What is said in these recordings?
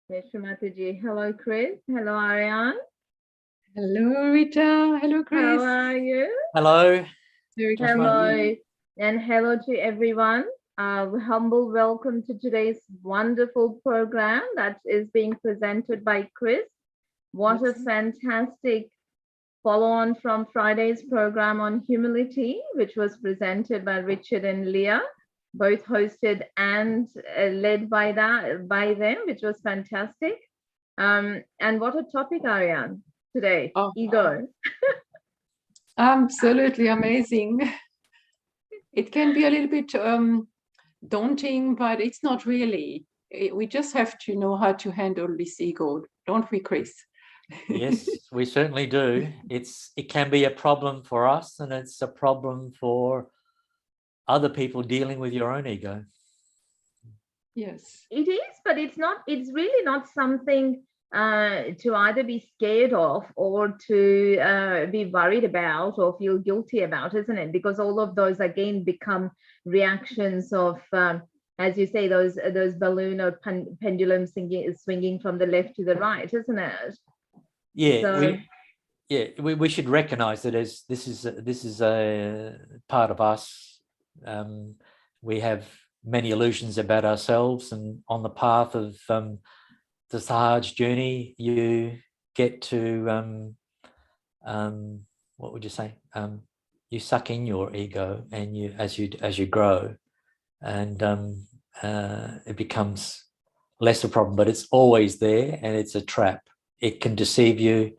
Shri Mataji. Hello, Chris. Hello, Ariane. Hello, Rita. Hello, Chris. How are you? Hello. Very good. Hello, and hello to everyone. Humble welcome to today's wonderful program that is being presented by Chris. What a fantastic follow-on from Friday's program on humility, which was presented by Richard and Leah, both hosted and led by them, which was fantastic. And what a topic, Ariane, today. Ego. Absolutely amazing. It can be a little bit daunting, but it's not really. We just have to know how to handle this ego, don't we, Chris? Yes, we certainly do. It can be a problem for us, and it's a problem for other people dealing with your own ego. Yes. It is, but it's really not something to either be scared of or to be worried about or feel guilty about, isn't it? Because all of those again become reactions of, as you say, those balloon or pendulum swinging from the left to the right, isn't it? Yeah, we should recognize that as this is a part of us. We have many illusions about ourselves, and on the path of the Sahaja journey, you get to what would you say? You suck in your ego, and as you grow, and it becomes less a problem. But it's always there, and it's a trap. It can deceive you.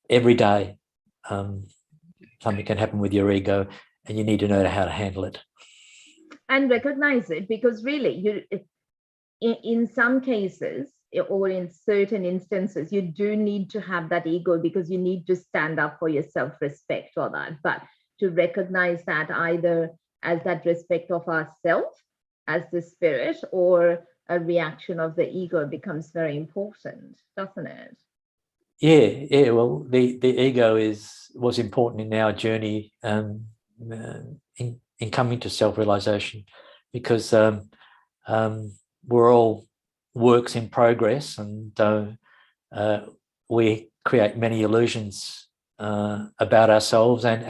Every day, something can happen with your ego, and you need to know how to handle it and recognize it. Because really, in some cases or in certain instances, you do need to have that ego because you need to stand up for your self-respect or that. But to recognize that either as that respect of ourself, as the spirit, or a reaction of the ego becomes very important, doesn't it? Yeah. Well, the ego was important in our journey in coming to self-realization, because we're all works in progress, and we create many illusions about ourselves, and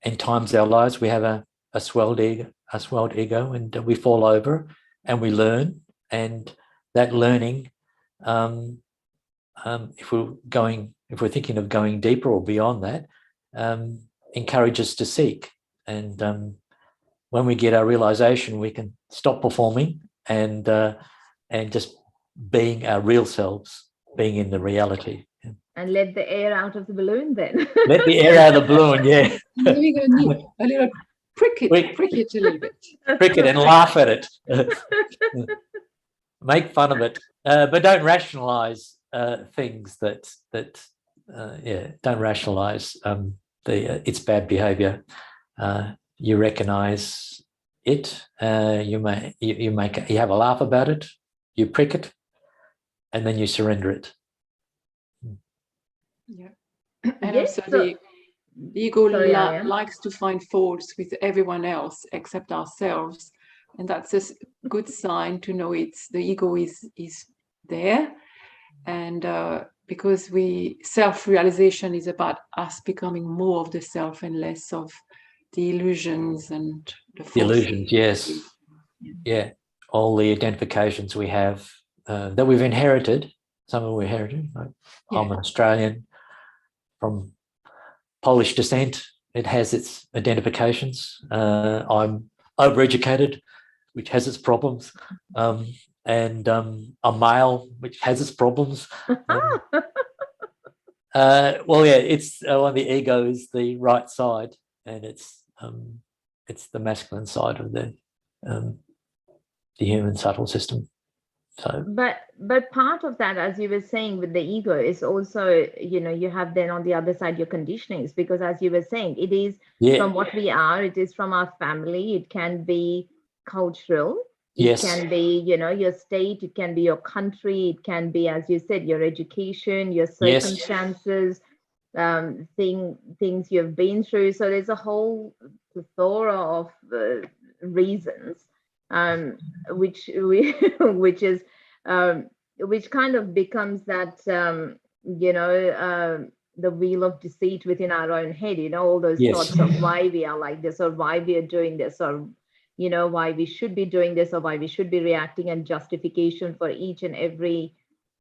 in times of our lives we have a swelled ego, and we fall over and we learn, and that learning, if we're thinking of going deeper or beyond that, encourage us to seek. And when we get our realization, we can stop performing and just being our real selves, being in the reality. And let the air out of the balloon then. Let the air out of the balloon, yeah. Maybe we're going to need a little prick it a little bit. Prick it and laugh at it. Make fun of it. But don't rationalize things that don't rationalize its bad behavior. You recognize it. You have a laugh about it. You prick it, and then you surrender it. Yeah, and yes, also the ego likes to find faults with everyone else except ourselves, and that's a good sign to know the ego is there, and because self-realization is about us becoming more of the self and less of the illusions and the illusions. Yes, yeah, all the identifications we have that we've inherited. Some of them we inherited. Like, I'm an Australian from Polish descent. It has its identifications. I'm overeducated, which has its problems, and a male, which has its problems. It's the ego is the right side, and it's the masculine side of the human subtle system. So, but part of that, as you were saying, with the ego is also, you have then on the other side your conditionings, because as you were saying, it is from what we are, it is from our family, it can be cultural, it can be, your state, it can be your country, it can be, as you said, your education, your circumstances, things you've been through. So there's a whole plethora of reasons which which kind of becomes that the wheel of deceit within our own head, all those Yes. thoughts of why we are like this, or why we are doing this, or why we should be doing this, or why we should be reacting, and justification for each and every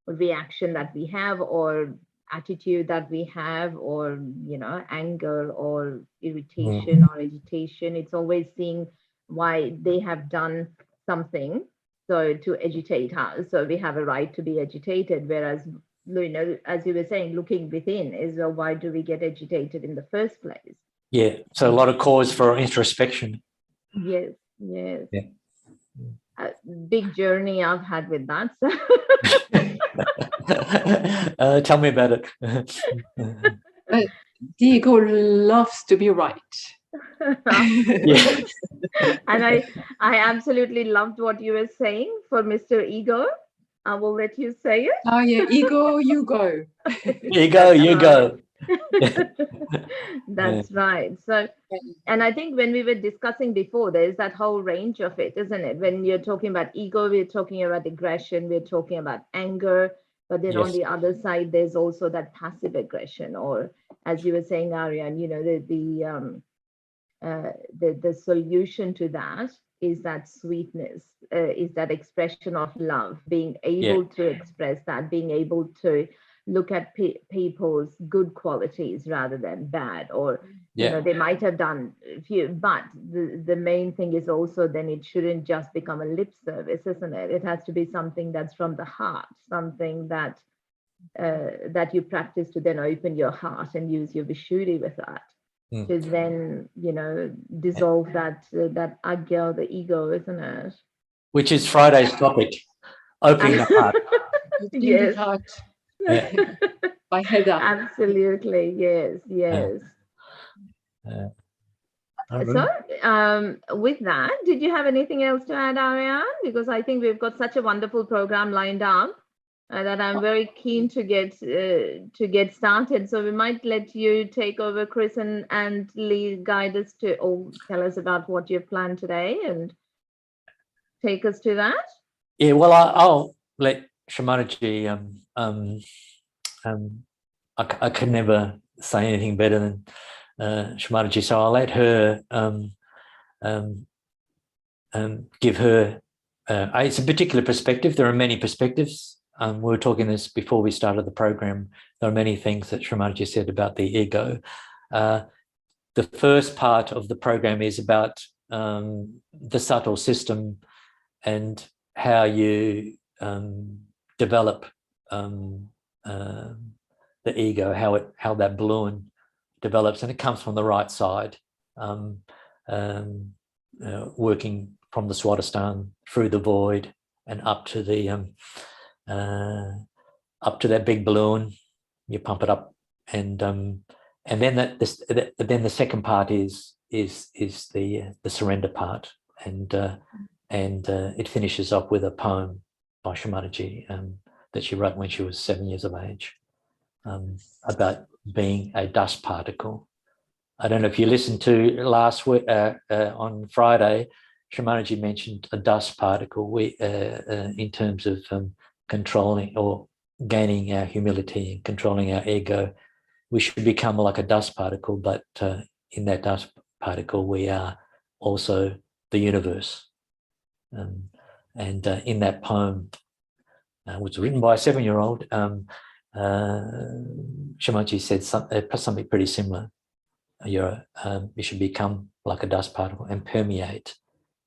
reaction that we have, or attitude that we have, or anger or irritation or agitation. It's always seeing why they have done something so to agitate us, so we have a right to be agitated. Whereas, as you were saying, looking within is, why do we get agitated in the first place? Yeah, so a lot of cause for introspection. Yes. Yeah. A big journey I've had with that. Tell me about it. The ego loves to be right. Yeah. And I absolutely loved what you were saying for Mr. Ego. I will let you say it. Oh yeah, ego, you go. You go. That's right. So, and I think when we were discussing before, there's that whole range of it, isn't it? When you're talking about ego, we're talking about aggression, we're talking about anger, but then on the other side, there's also that passive aggression, or as you were saying, Aryan, the solution to that is that sweetness, is that expression of love, being able to express that, being able to look at people's good qualities rather than bad, or they might have done a few, but the main thing is also, then it shouldn't just become a lip service, isn't it? It has to be something that's from the heart, something that that you practice to then open your heart and use your Vishuddhi with that, to then dissolve that agya, the ego, isn't it? Which is Friday's topic, opening the heart. Yes. By Heather. Absolutely, yes. So with that, did you have anything else to add, Aryan? Because I think we've got such a wonderful program lined up that I'm very keen to get started. So we might let you take over, Chris, and guide us to, or tell us about what you've planned today and take us to that. Yeah, well, I'll let Shri Mataji. I could never say anything better than Shri Mataji, so I'll let her give her. It's a particular perspective. There are many perspectives. We were talking this before we started the program. There are many things that Shri Mataji said about the ego. The first part of the program is about the subtle system and how you develop the ego, how that balloon develops, and it comes from the right side, working from the Swadhisthana through the void and up to that big balloon. You pump it up, and then the second part is the surrender part, and it finishes off with a poem by Shri Mataji that she wrote when she was 7 years of age, about being a dust particle. I don't know if you listened to last week on Friday. Shri Mataji mentioned a dust particle. In terms of controlling or gaining our humility and controlling our ego, we should become like a dust particle, but in that dust particle we are also the universe. And in that poem, which was written by a 7-year-old, Shri Mataji said something pretty similar. You should become like a dust particle and permeate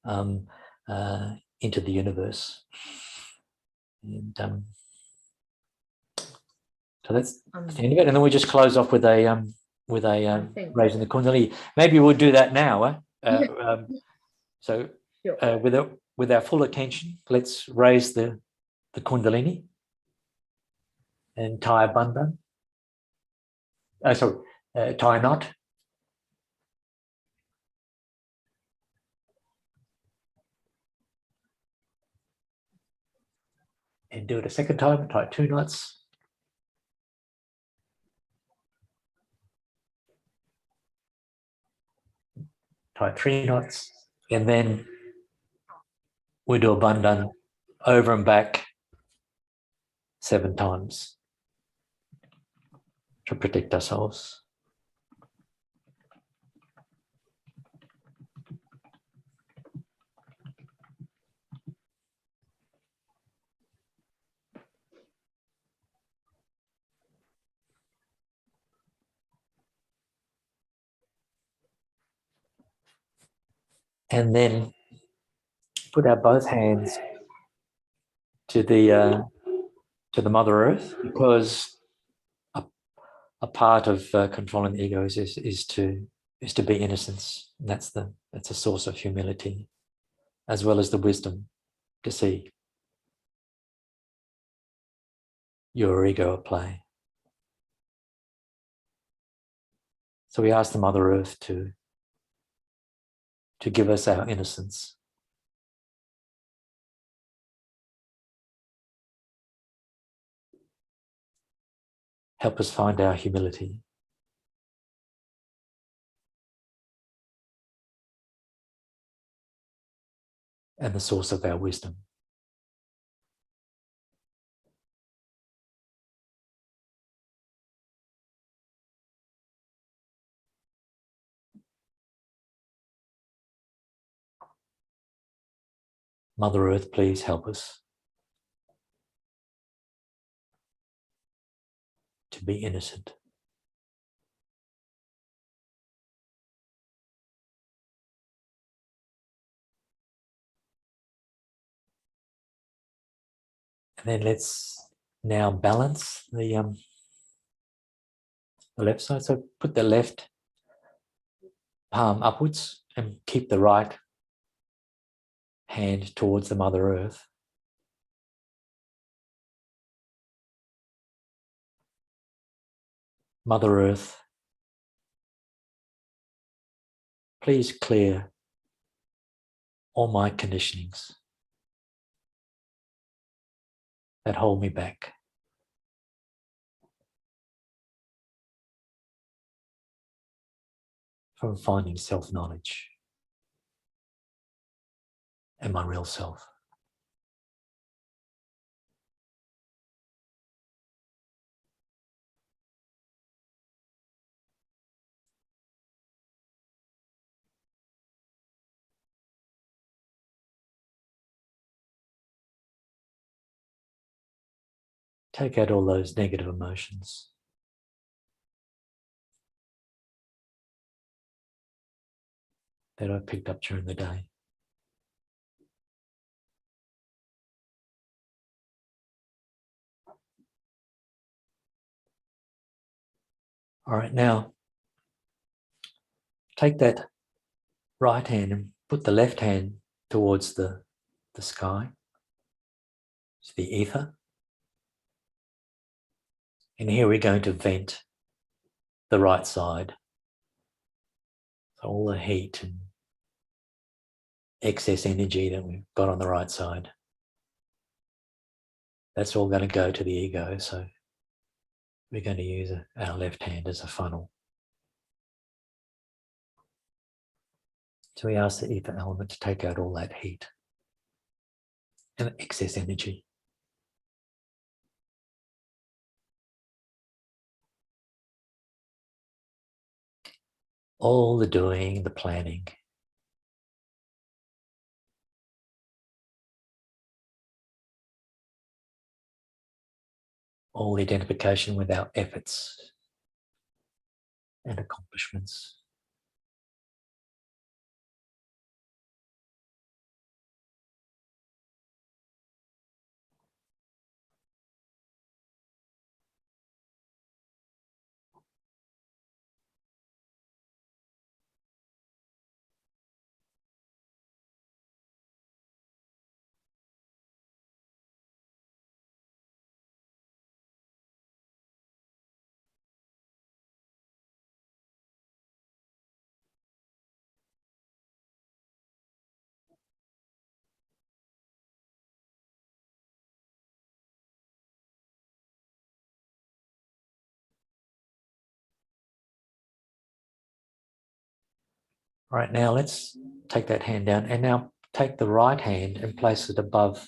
into the universe. And so that's the end of it. And then we just close off with a raising the Kundalini. Maybe we'll do that now. So with our full attention, let's raise the Kundalini and tie a bandhan. Tie a knot. And do it a second time, tie 2 knots. Tie 3 knots, and then we do a bandhan over and back 7 times to protect ourselves. And then put out both hands to the Mother Earth, because a part of controlling the egos is to be innocence. And that's a source of humility, as well as the wisdom to see your ego at play. So we ask the Mother Earth to give us our innocence. Help us find our humility. And the source of our wisdom. Mother Earth, please help us to be innocent. And then let's now balance the left side. So put the left palm upwards and keep the right hand towards the Mother Earth. Mother Earth, please clear all my conditionings that hold me back. From finding self-knowledge and my real self. Take out all those negative emotions. That I picked up during the day. All right, now take that right hand and put the left hand towards the sky, to the ether. And here we're going to vent the right side. So all the heat and excess energy that we've got on the right side, that's all going to go to the ego. So we're going to use our left hand as a funnel. So we ask the ether element to take out all that heat and excess energy. All the doing, the planning, all the identification with our efforts and accomplishments. Right now, let's take that hand down and now take the right hand and place it above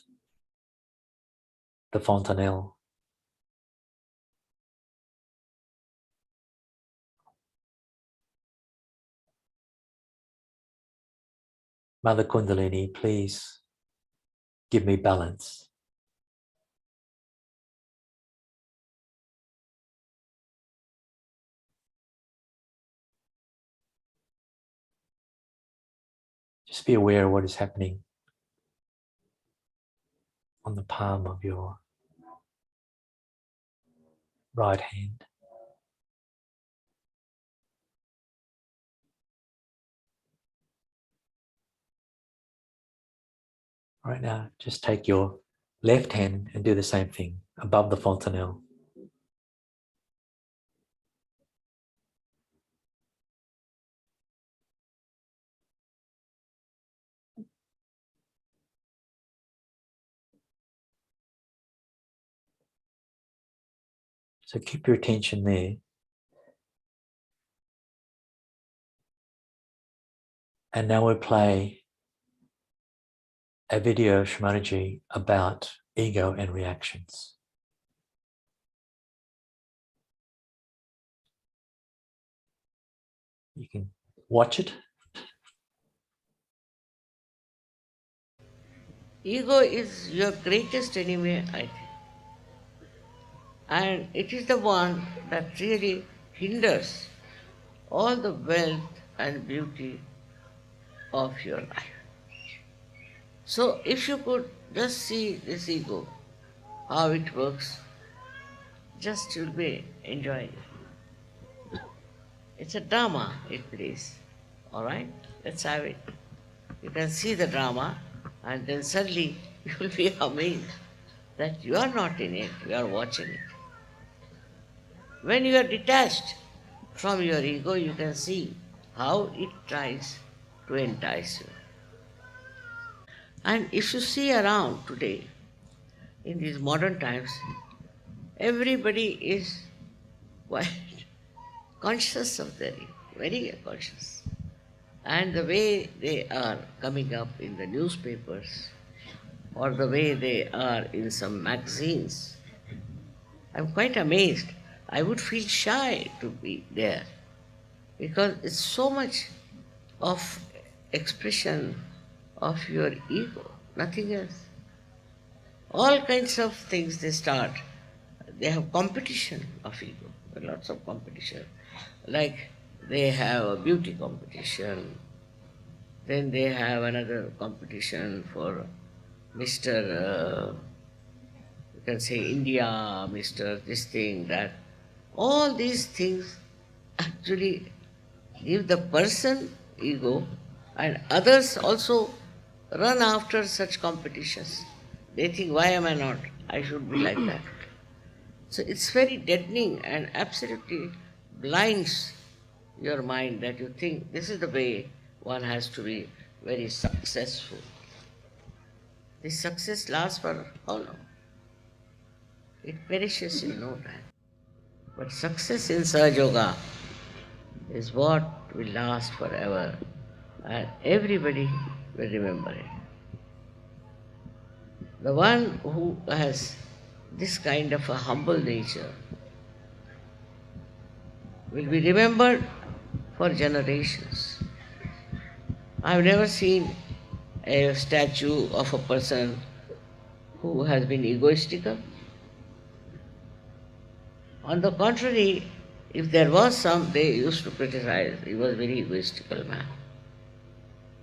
the fontanelle. Mother Kundalini, please give me balance. Just be aware of what is happening on the palm of your right hand. Right now, just take your left hand and do the same thing above the fontanelle. So keep your attention there. And now we'll play a video, Shri Mataji, about ego and reactions. You can watch it. Ego is your greatest enemy, I think. And it is the one that really hinders all the wealth and beauty of your life. So if you could just see this ego, how it works, just you'll be enjoying it. It's a drama it plays. All right? Let's have it. You can see the drama and then suddenly you will be amazed that you are not in it, you are watching it. When you are detached from your ego, you can see how it tries to entice you. And if you see around today, in these modern times, everybody is quite conscious of their ego, very conscious. And the way they are coming up in the newspapers or the way they are in some magazines, I'm quite amazed. I would feel shy to be there because it's so much of expression of your ego, nothing else. All kinds of things they start. They have competition of ego, lots of competition. Like they have a beauty competition, then they have another competition for Mr. You can say India, Mr. this thing, that. All these things actually give the person ego, and others also run after such competitions. They think, why am I not? I should be like that. So it's very deadening and absolutely blinds your mind that you think this is the way one has to be very successful. This success lasts for how long? It perishes in no time. But success in Sahaja Yoga is what will last forever, and everybody will remember it. The one who has this kind of a humble nature will be remembered for generations. I've never seen a statue of a person who has been egoistical. On the contrary, if there was some, they used to criticize. He was a very egoistical man.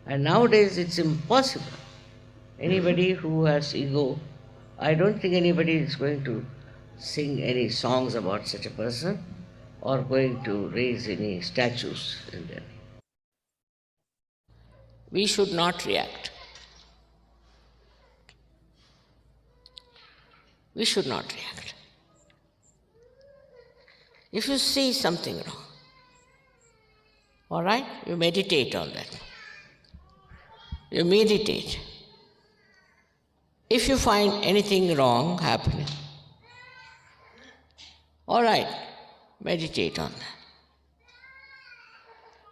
And nowadays it's impossible. Anybody who has ego, I don't think anybody is going to sing any songs about such a person or going to raise any statues in them. We should not react. We should not react. If you see something wrong, all right, you meditate on that. You meditate. If you find anything wrong happening, all right, meditate on that.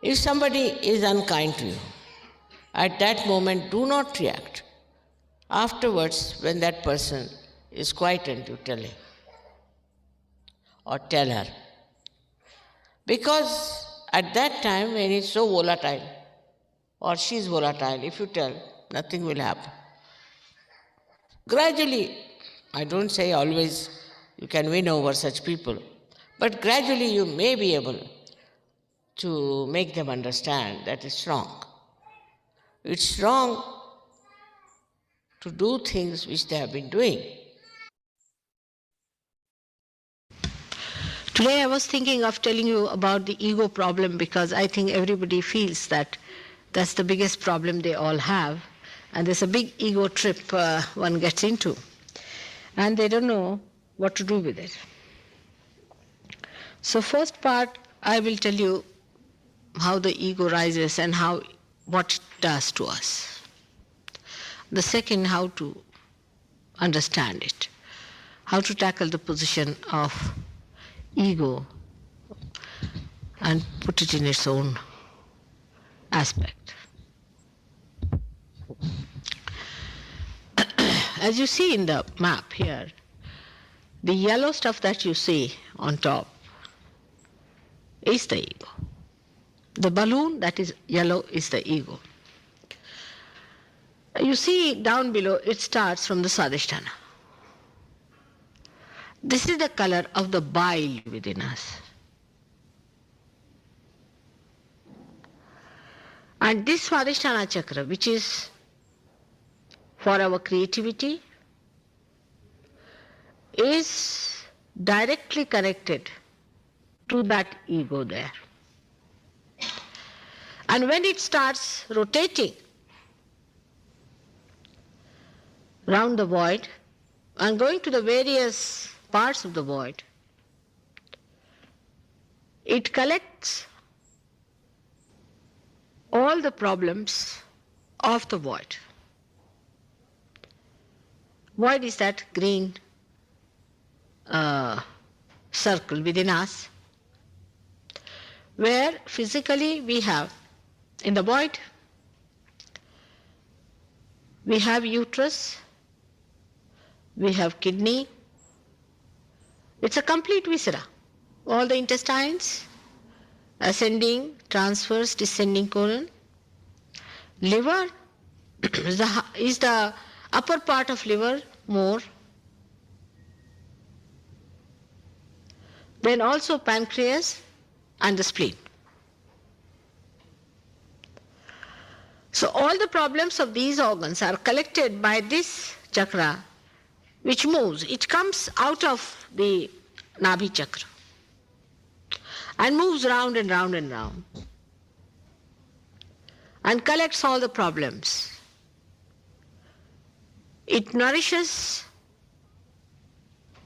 If somebody is unkind to you, At that moment, do not react. Afterwards, when that person is quietened, you tell him or tell her. Because at that time, when he's so volatile or she's volatile, if you tell, nothing will happen. Gradually, I don't say always you can win over such people, but gradually you may be able to make them understand that it's wrong. It's wrong to do things which they have been doing. Today I was thinking of telling you about the ego problem because I think everybody feels that that's the biggest problem they all have, and there's a big ego trip one gets into, and they don't know what to do with it. So first part, I will tell you how the ego rises and what it does to us. The second, how to understand it, how to tackle the position of ego and put it in its own aspect. As you see in the map here, the yellow stuff that you see on top is the ego. The balloon that is yellow is the ego. You see down below, it starts from the Swadhisthana. This is the color of the bile within us. And this Swadhisthana chakra, which is for our creativity, is directly connected to that ego there. And when it starts rotating round the void and going to the various parts of the void, it collects all the problems of the void. Void is that green circle within us, where physically we have, in the void, we have uterus, we have kidney. It's a complete viscera. All the intestines, ascending, transverse, descending colon. Liver is the upper part of liver more. Then also pancreas and the spleen. So all the problems of these organs are collected by this chakra, which moves. It comes out of the Nabhi chakra and moves round and round and round and collects all the problems. It nourishes,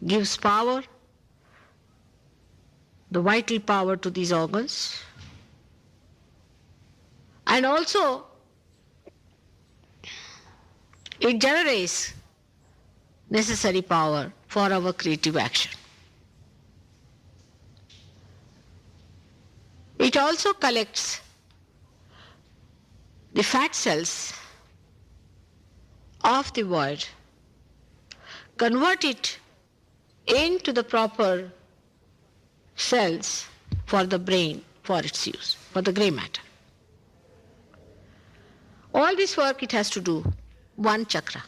gives power, the vital power to these organs, and also it generates necessary power for our creative action. It also collects the fat cells of the void, convert it into the proper cells for the brain, for its use, for the grey matter. All this work it has to do, one chakra.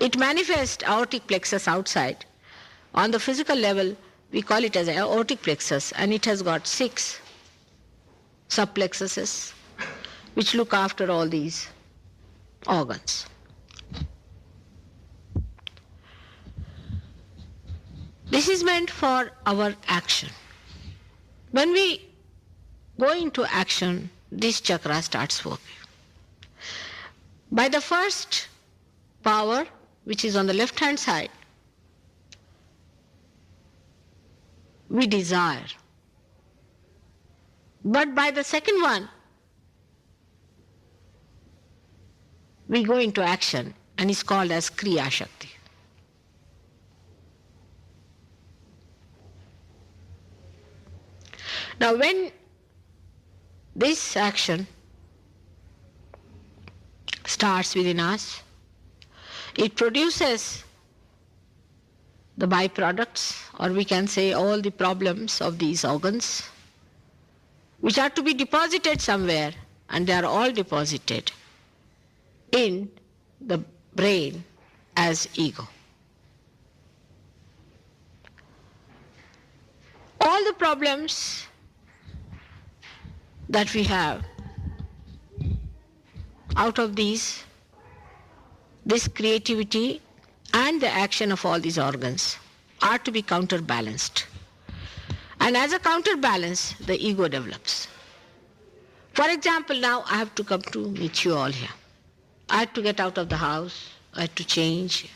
It manifests aortic plexus outside. On the physical level, we call it as aortic plexus, and it has got 6 subplexuses which look after all these organs. This is meant for our action. When we go into action, this chakra starts working. By the first power, which is on the left hand side, we desire. But by the second one, we go into action, and it's called as Kriya Shakti. Now when this action starts within us. It produces the byproducts, or we can say all the problems of these organs, which are to be deposited somewhere, and they are all deposited in the brain as ego. All the problems that we have out of this creativity and the action of all these organs are to be counterbalanced. And as a counterbalance, the ego develops. For example, now I have to come to meet you all here. I had to get out of the house, I had to change,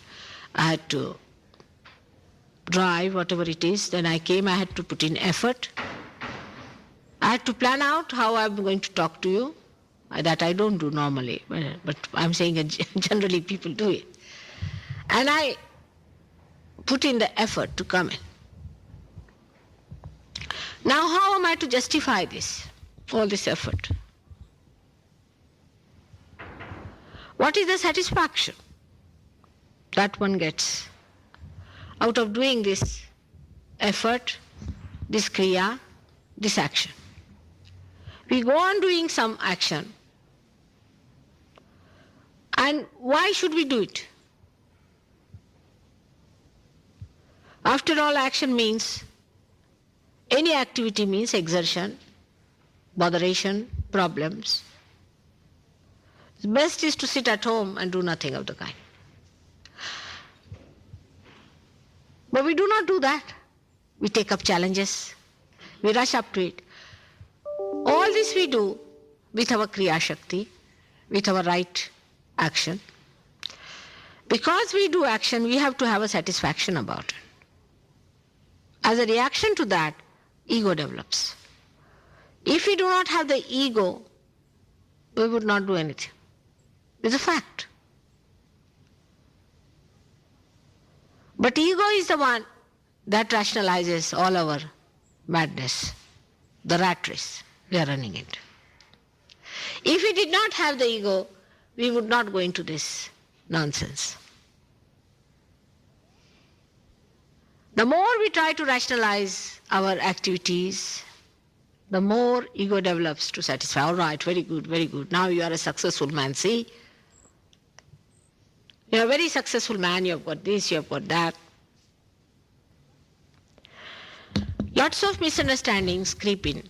I had to drive, whatever it is. Then I came, I had to put in effort. I had to plan out how I'm going to talk to you. That I don't do normally, but I'm saying generally people do it. And I put in the effort to come in. Now how am I to justify this, all this effort? What is the satisfaction that one gets out of doing this effort, this kriya, this action? We go on doing some action. And why should we do it? After all, action means, any activity means exertion, botheration, problems. The best is to sit at home and do nothing of the kind. But we do not do that. We take up challenges. We rush up to it. All this we do with our Kriya Shakti, with our right action. Because we do action, we have to have a satisfaction about it. As a reaction to that, ego develops. If we do not have the ego, we would not do anything. It's a fact. But ego is the one that rationalizes all our madness, the rat race we are running into. If we did not have the ego, we would not go into this nonsense. The more we try to rationalize our activities, the more ego develops to satisfy. All right, very good, very good. Now you are a successful man, see? You are a very successful man, you have got this, you have got that. Lots of misunderstandings creep in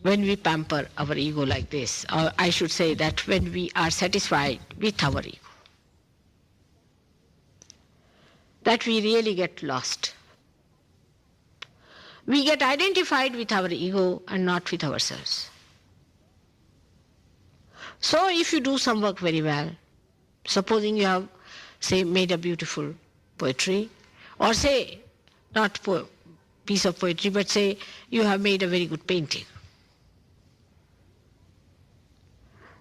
when we pamper our ego like this. Or I should say that when we are satisfied with our ego, that we really get lost. We get identified with our ego and not with ourselves. So if you do some work very well, supposing you have, say, made a beautiful poetry, or say, not piece of poetry, but say you have made a very good painting,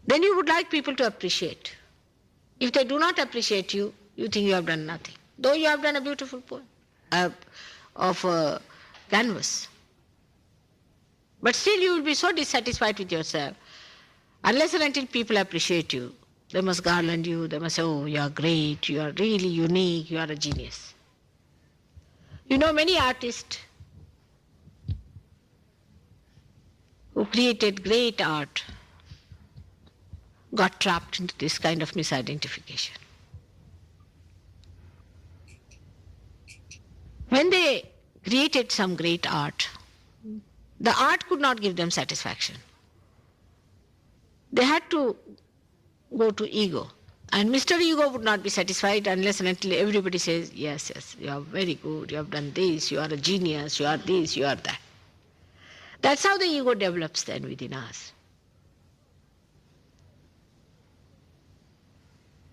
then you would like people to appreciate. If they do not appreciate you, you think you have done nothing. Though you have done a beautiful poem of a canvas. But still you will be so dissatisfied with yourself. Unless and until people appreciate you, they must garland you, they must say, oh, you are great, you are really unique, you are a genius. You know, many artists who created great art got trapped into this kind of misidentification. When they created some great art, the art could not give them satisfaction. They had to go to ego. And Mr. Ego would not be satisfied unless and until everybody says, yes, yes, you are very good, you have done this, you are a genius, you are this, you are that. That's how the ego develops then within us.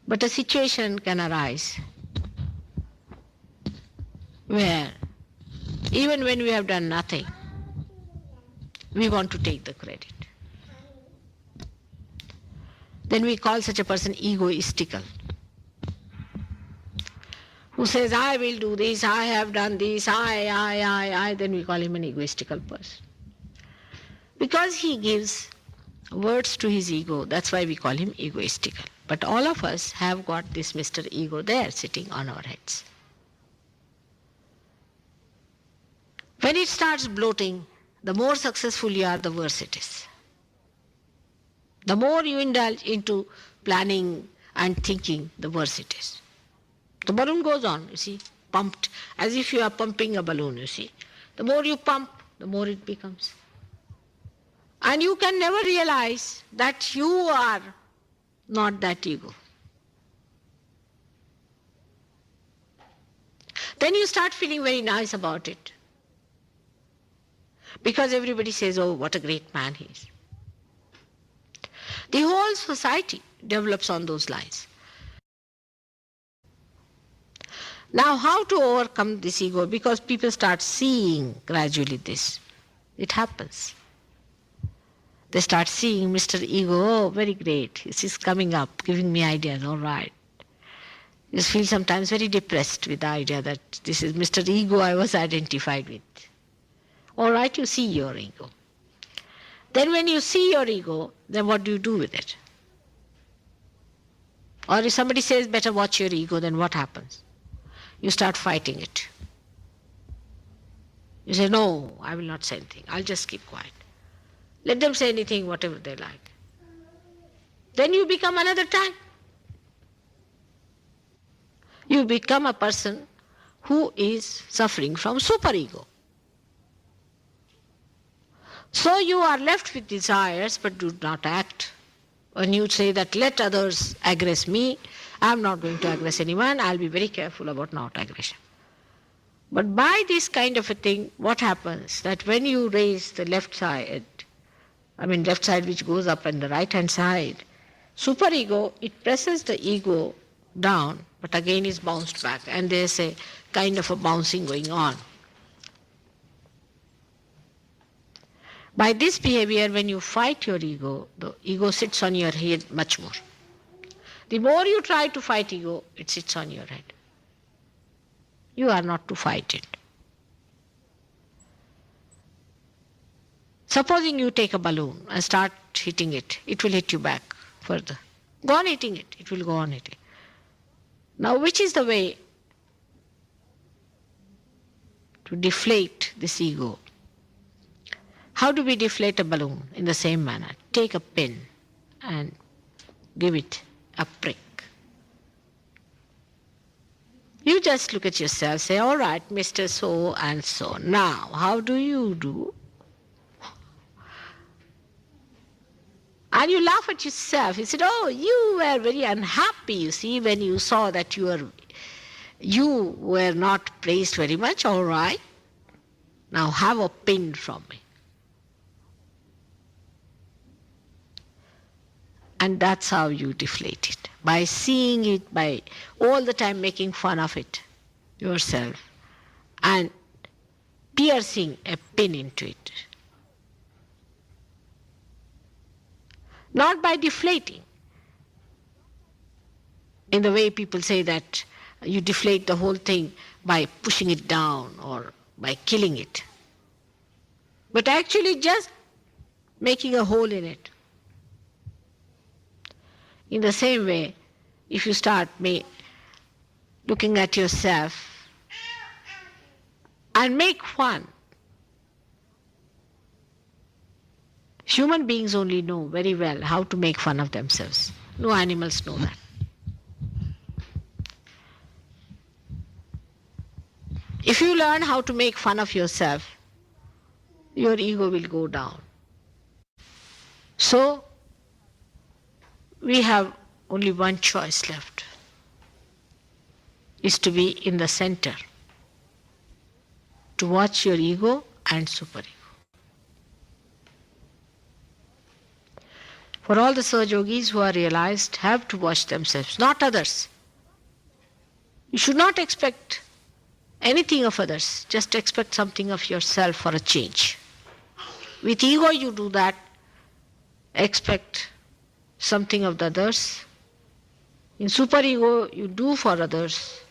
But a situation can arise where even when we have done nothing, we want to take the credit. Then we call such a person egoistical, who says, I will do this, I have done this, I, then we call him an egoistical person. Because he gives words to his ego, that's why we call him egoistical. but all of us have got this Mr. Ego there sitting on our heads. When it starts bloating, the more successful you are, the worse it is. The more you indulge into planning and thinking, the worse it is. The balloon goes on, you see, pumped, as if you are pumping a balloon, you see. The more you pump, the more it becomes. And you can never realize that you are not that ego. Then you start feeling very nice about it. Because everybody says, oh, what a great man he is. The whole society develops on those lines. Now, how to overcome this ego? Because people start seeing gradually this. It happens. They start seeing Mr. Ego, oh, very great. He's coming up, giving me ideas, all right. You feel sometimes very depressed with the idea that this is Mr. Ego I was identified with. All right, you see your ego. Then when you see your ego, then what do you do with it? Or if somebody says, better watch your ego, then what happens? You start fighting it. You say, no, I will not say anything. I'll just keep quiet. Let them say anything, whatever they like. Then you become another type. You become a person who is suffering from superego. So you are left with desires but do not act. When you say that let others aggress me, I am not going to aggress anyone, I will be very careful about not aggression. But by this kind of a thing, what happens? That when you raise the left side which goes up and the right hand side, superego, it presses the ego down, but again is bounced back, and there's a kind of a bouncing going on. By this behavior, when you fight your ego, the ego sits on your head much more. The more you try to fight ego, it sits on your head. You are not to fight it. Supposing you take a balloon and start hitting it, it will hit you back further. Go on hitting it, it will go on hitting. Now, which is the way to deflate this ego? How do we deflate a balloon? In the same manner. Take a pin and give it a prick. You just look at yourself, say, all right, Mr. So and so. Now, how do you do? And you laugh at yourself. You said, oh, you were very unhappy, you see, when you saw that you were not praised very much. All right. Now have a pin from me. And that's how you deflate it. By seeing it, by all the time making fun of it yourself and piercing a pin into it. Not by deflating. In the way people say that you deflate the whole thing by pushing it down or by killing it. But actually just making a hole in it. In the same way, if you start looking at yourself and make fun. Human beings only know very well how to make fun of themselves. No animals know that. If you learn how to make fun of yourself, your ego will go down. So, we have only one choice left, is to be in the center, to watch your ego and superego. For all the Sahaja Yogis who are realized have to watch themselves, not others. You should not expect anything of others, just expect something of yourself for a change. With ego you do that, expect something of the others. In superego you do for others,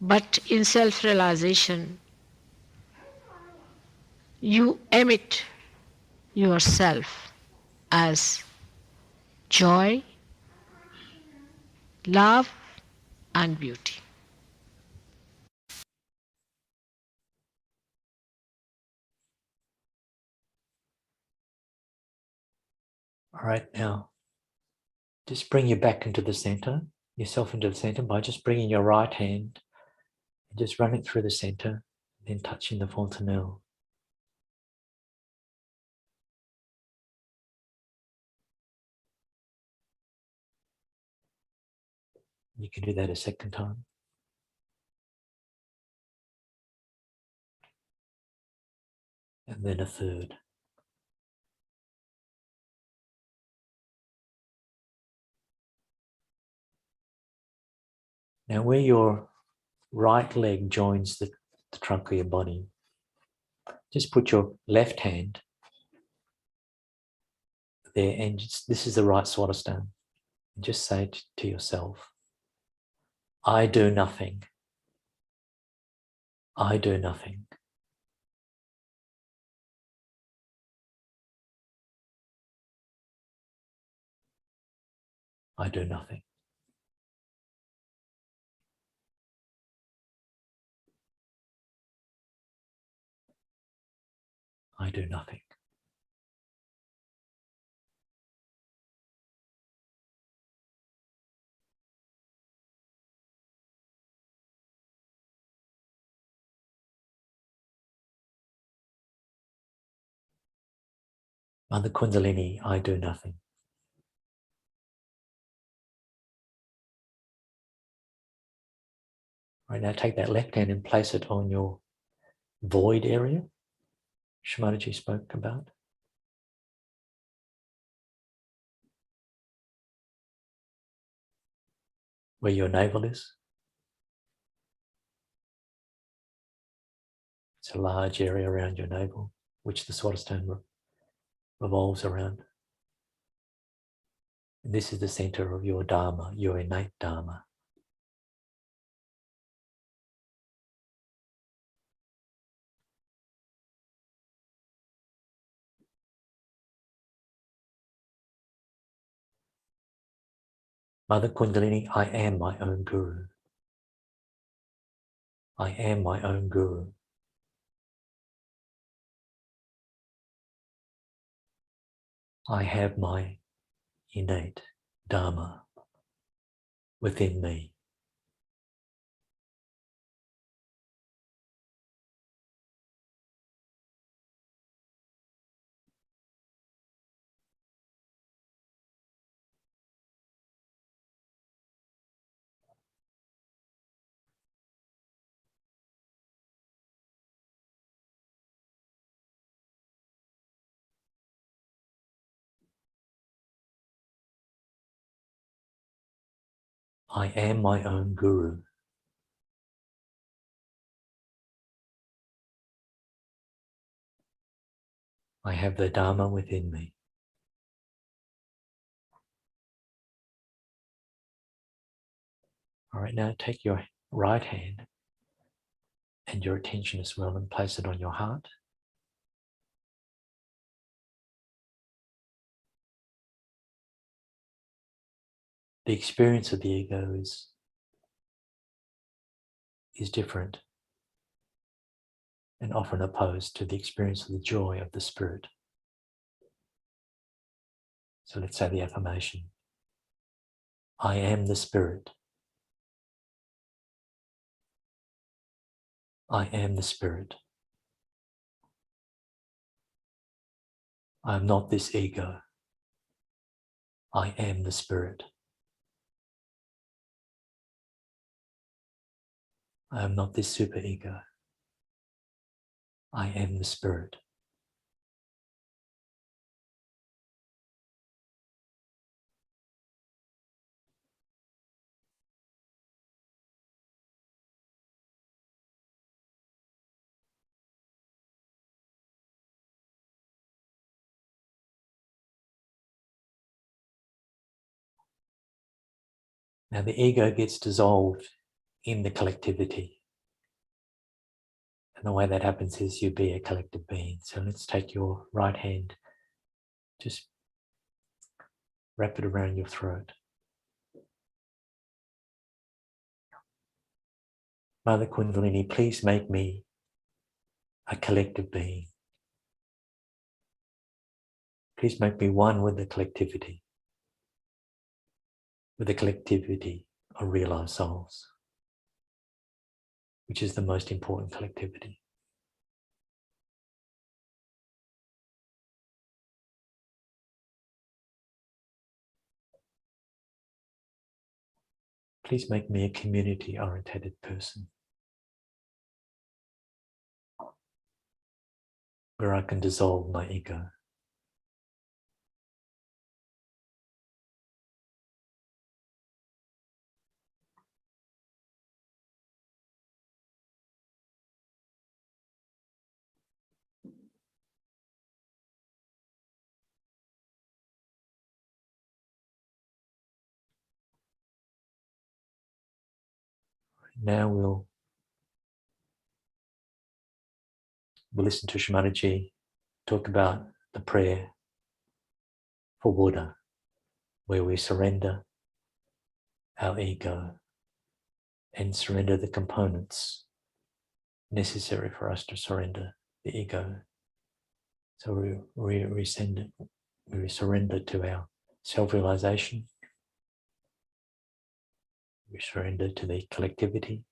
but in self-realization you emit yourself as joy, love, and beauty. All right, now just bring you back into the center, yourself into the center by just bringing your right hand and just running through the center, then touching the fontanelle. You can do that a second time. And then a third. Now where your right leg joins the trunk of your body, just put your left hand there, and this is the right Swadhisthana. And just say to yourself, I do nothing. I do nothing. I do nothing. I do nothing. Mother Kundalini, I do nothing. Right, now take that left hand and place it on your void area Shri Mataji spoke about. Where your navel is. It's a large area around your navel, which the Swadhisthana revolves around. And this is the center of your Dharma, your innate Dharma. Mother Kundalini, I am my own guru. I am my own guru. I have my innate Dharma within me. I am my own guru. I have the Dharma within me. All right, now take your right hand and your attention as well and place it on your heart. The experience of the ego is different and often opposed to the experience of the joy of the spirit. So let's say the affirmation. I am the spirit. I am the spirit. I am not this ego. I am the spirit. I am not this superego. I am the spirit. Now the ego gets dissolved in the collectivity. And the way that happens is you be a collective being. So let's take your right hand, just wrap it around your throat. Mother Kundalini, please make me a collective being. Please make me one with the collectivity of realized souls, which is the most important collectivity. Please make me a community-oriented person, where I can dissolve my ego. Now we'll listen to Shri Mataji talk about the prayer for Buddha, where we surrender our ego and surrender the components necessary for us to surrender the ego. So we surrender to our self-realization. We surrender to the collectivity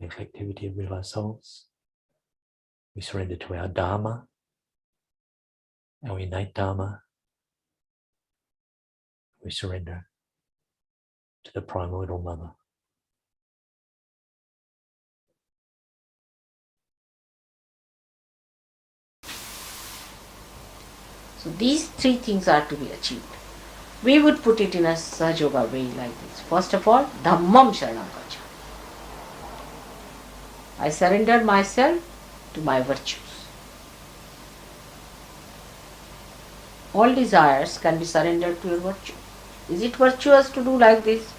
of realized souls. We surrender to our Dharma, our innate Dharma. We surrender to the primordial mother. So these three things are to be achieved. We would put it in a Sahaja Yoga way like this. First of all, Dhammam Sharanam Gacchami. I surrender myself to my virtues. All desires can be surrendered to your virtue. Is it virtuous to do like this?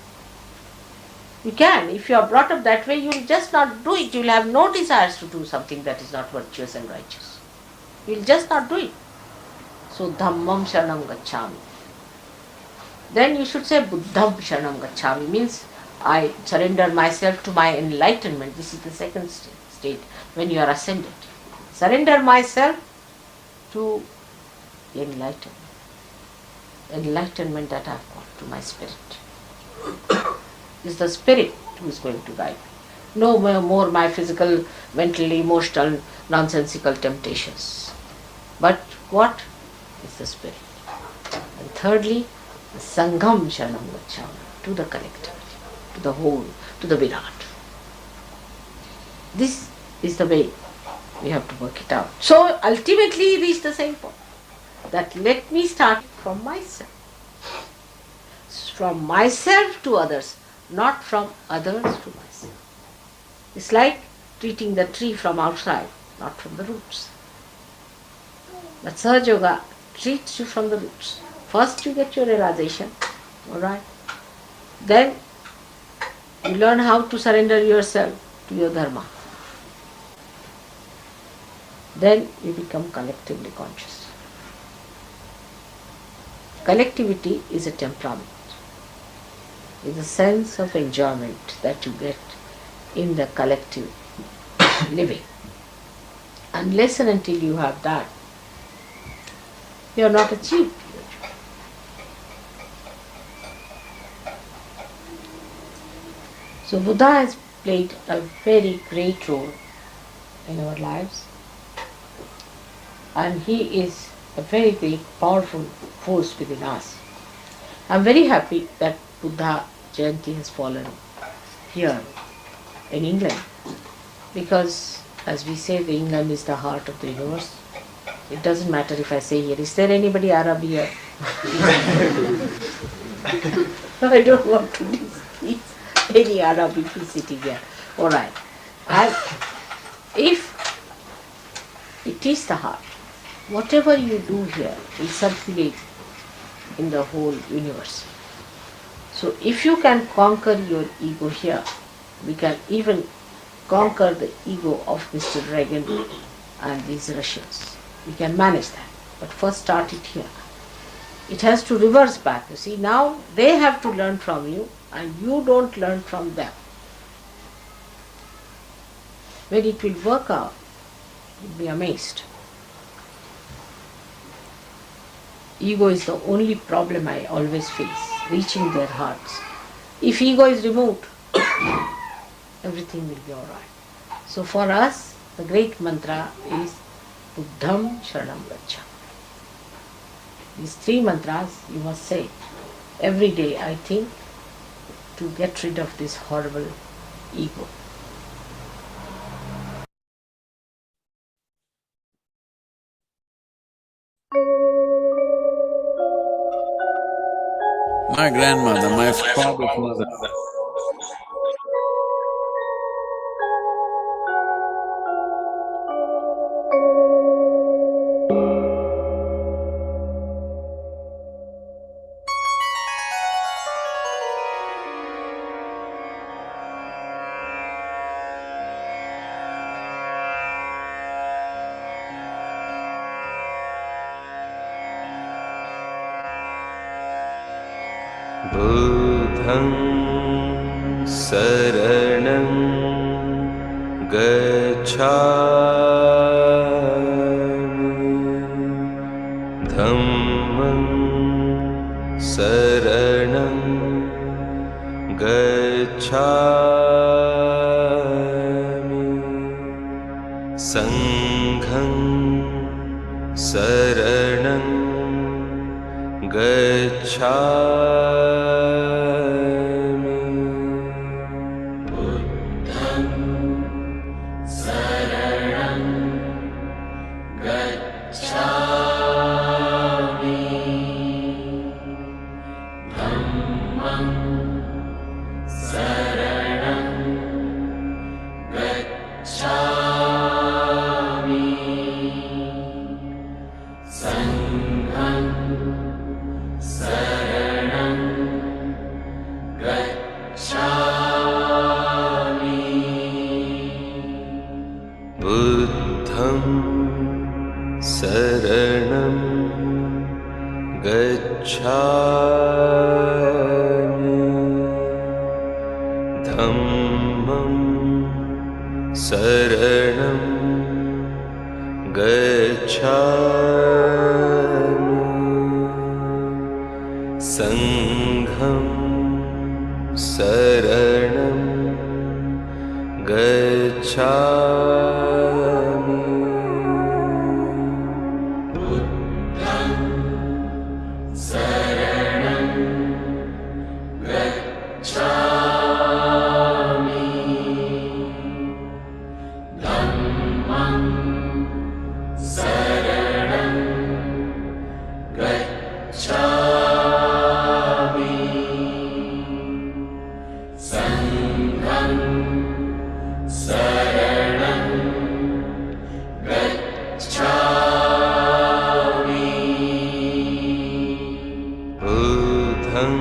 You can. If you are brought up that way, you will just not do it. You will have no desires to do something that is not virtuous and righteous. You will just not do it. So, Dhammam Sharanam Gacchami. Then you should say Buddham Sharanam Gacchami, means I surrender myself to my enlightenment. This is the second state when you are ascended. Surrender myself to enlightenment. Enlightenment that I have got to my spirit. It's the spirit who is going to guide me. No more my physical, mental, emotional, nonsensical temptations. But what is the spirit? And thirdly, the Sangham Sharanam Gacchami, to the collectivity, to the whole, to the Virat. This is the way we have to work it out. So ultimately reach the same point, that let me start from myself. From myself to others, not from others to myself. It's like treating the tree from outside, not from the roots. But Sahaja Yoga treats you from the roots. First you get your realization, alright? Then you learn how to surrender yourself to your dharma. Then you become collectively conscious. Collectivity is a temperament. It's a sense of enjoyment that you get in the collective living. Unless and until you have that, you are not achieved. So Buddha has played a very great role in our lives, and he is a very great powerful force within us. I am very happy that Buddha Jayanti has fallen here in England, because as we say, the England is the heart of the universe. It doesn't matter if I say here, is there anybody Arab here? I don't want to displease any Arab if he's sitting here. Alright. And if it is the heart, whatever you do here will circulate in the whole universe. So if you can conquer your ego here, we can even conquer the ego of Mr. Reagan and these Russians. We can manage that. But first start it here. It has to reverse back. You see, now they have to learn from you and you don't learn from them. when it will work out, you'll be amazed. Ego is the only problem I always face, reaching their hearts. If ego is removed, everything will be alright. So for us, the great mantra is Buddham Sharanam Gacchami. These 3 mantras you must say every day, I think, to get rid of this horrible ego. My grandmother, my father's mother, Buddham Saranam Gacchami Dhammam Saranam Gacchami Sangham Saranam Gacchami Buddham Saranam Gacchami Dhammam Saranam Gacchami Sangham Saranam Gacchami Buddham Saranam Gacchami Dhammam Saranam Gacchami Sangham Saranam Gacchami Buddham Saranam Gacchami Dhammam Saranam Gacchami Sangham Saranam Gacchami Buddham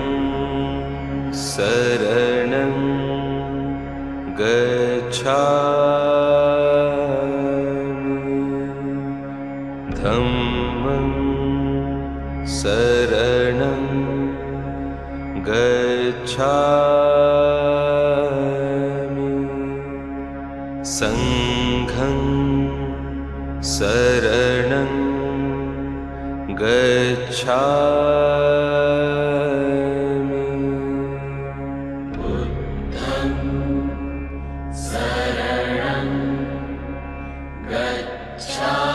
Saranam Gacchami Dhammam Saranam Gacchami Sangham Saranam Gacchami Buddham Saranam Gacchami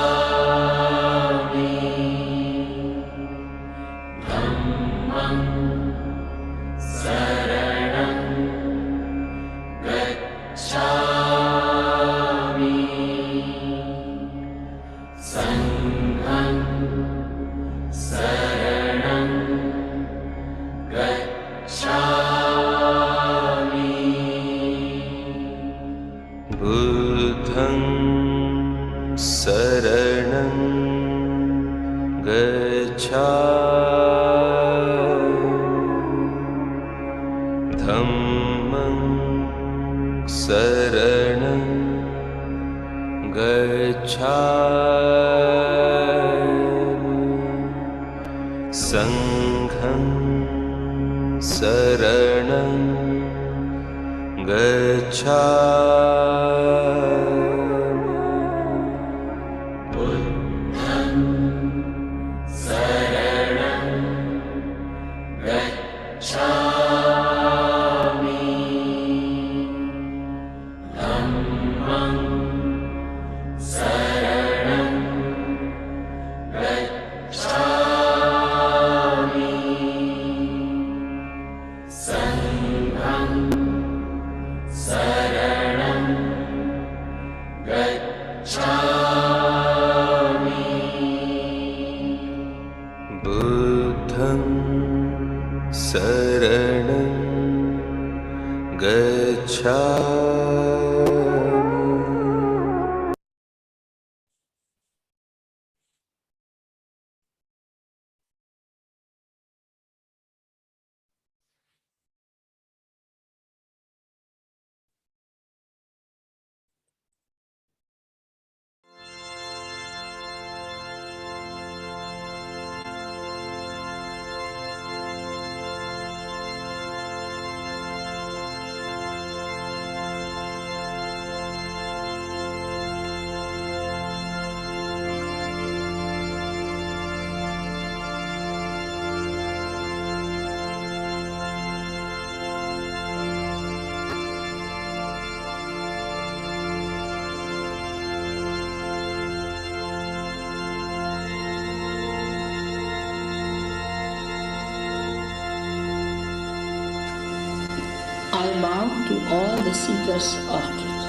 Dhammam Saranam Gacchami Sangham Saranam Gacchami Buddham Saranam Gacchami Dhammam Saranam Gacchami Sangham Saranam Gacchami बुद्धं शरणं गच्छामि। I bow to all the seekers of truth.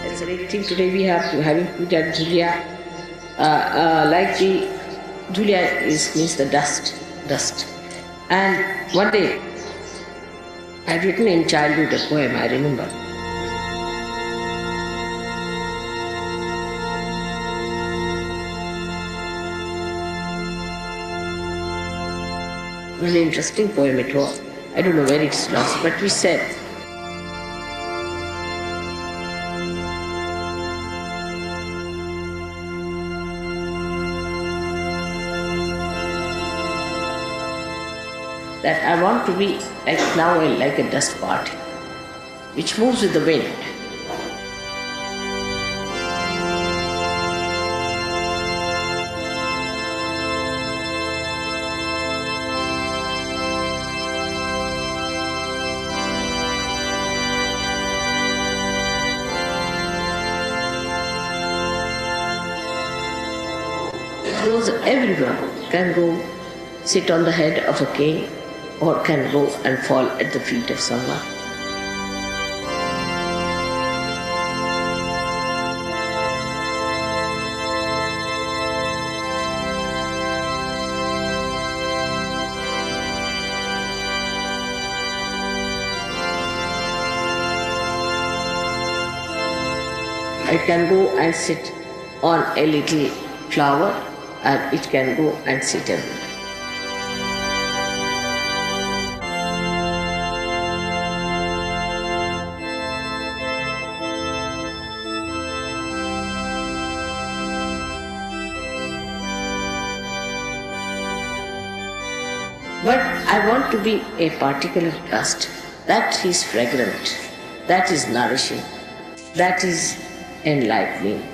It's a great thing today we have to having put at Julia, like the Julia means the dust. And one day I had written in childhood a poem, I remember. It was an interesting poem it was. I don't know where it's lost, but we said, that I want to be like a dust particle, which moves with the wind. Because everyone can go sit on the head of a king, or can go and fall at the feet of someone. It can go and sit on a little flower, and it can go and sit everywhere. But I want to be a particle of dust that is fragrant, that is nourishing, that is enlightening.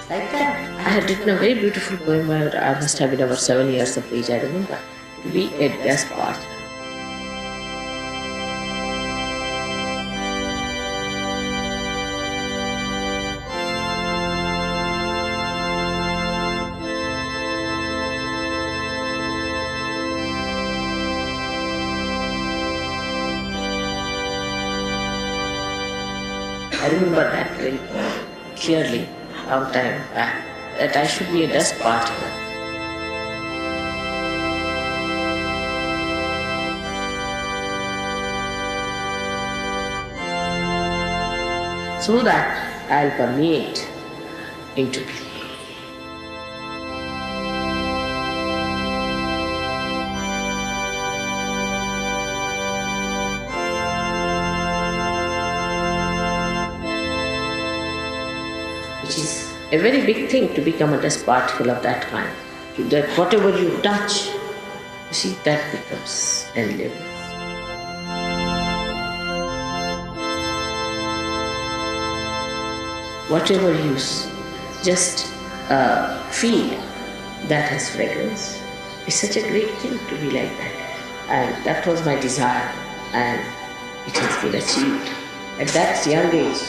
Like that, I had written a very beautiful poem when I must have been about 7 years of age, I remember. To be a dust particle. I remember that very clearly, long time back, that I should be a dust particle. So that I'll permeate into people. a very big thing to become a dust particle of that kind. That whatever you touch, you see, that becomes endless. Whatever you just feel, that has fragrance. It's such a great thing to be like that. And that was my desire, and it has been achieved at that young age.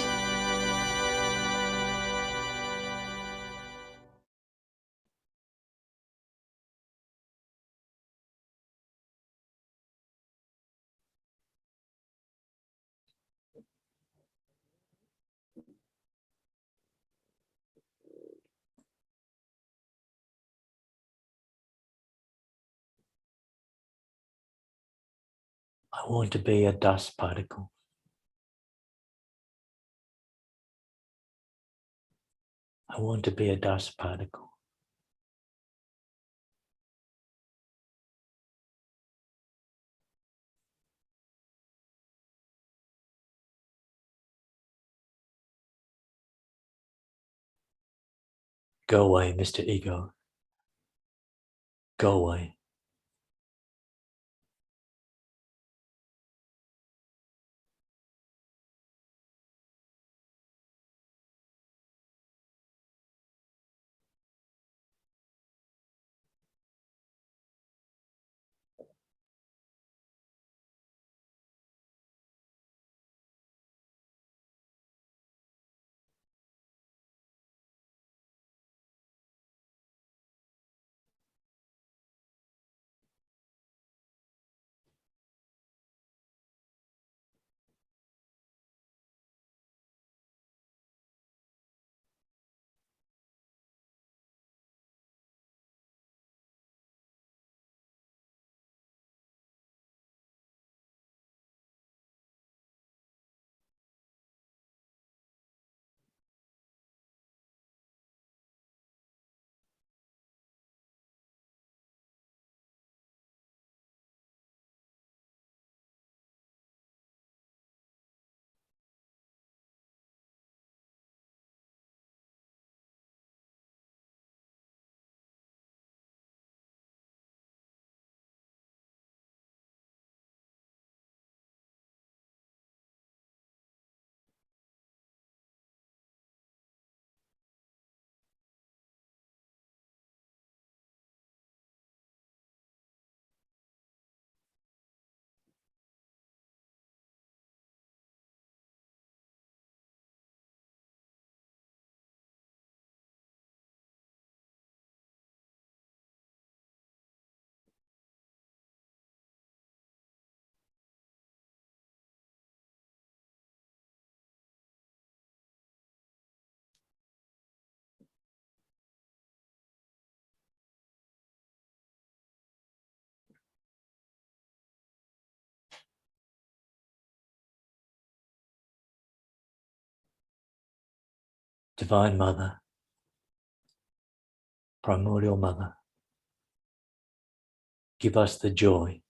I want to be a dust particle. I want to be a dust particle. Go away, Mr. Ego. Go away. Divine Mother, Primordial Mother, give us the joy.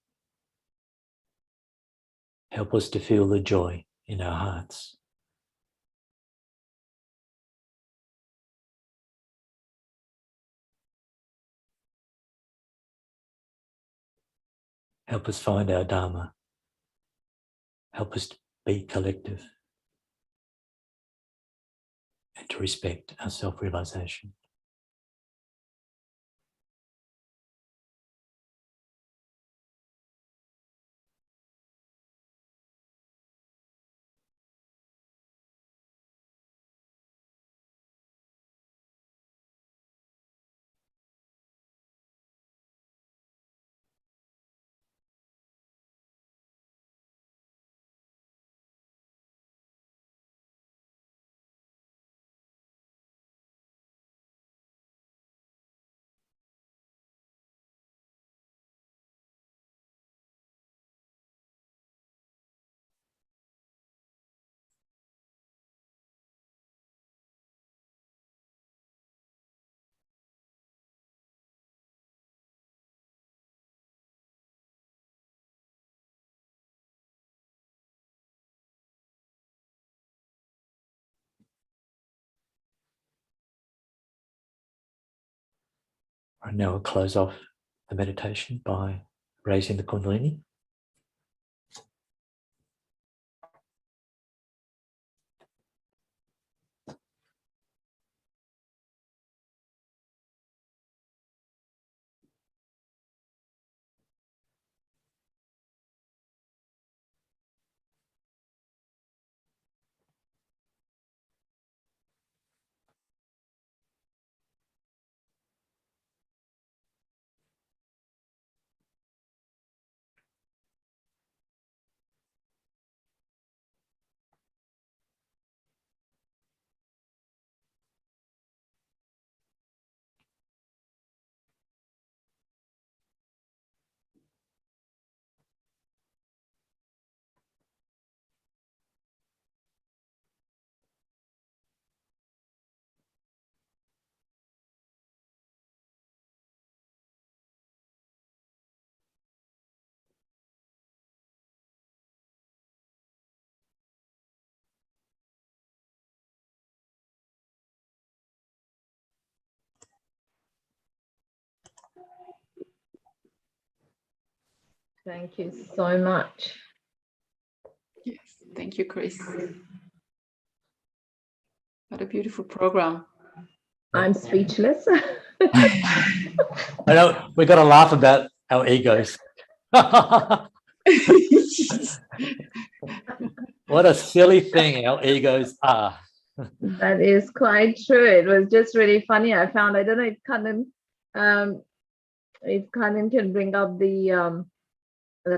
Help us to feel the joy in our hearts. Help us find our Dharma. Help us to be collective and to respect our self-realization. And now we'll close off the meditation by raising the Kundalini. Thank you so much. Yes, thank you, Chris. What a beautiful program. I'm speechless. I know we've got to laugh about our egos. What a silly thing our egos are. That is quite true. It was just really funny. I found, I don't know if Kanan can bring up the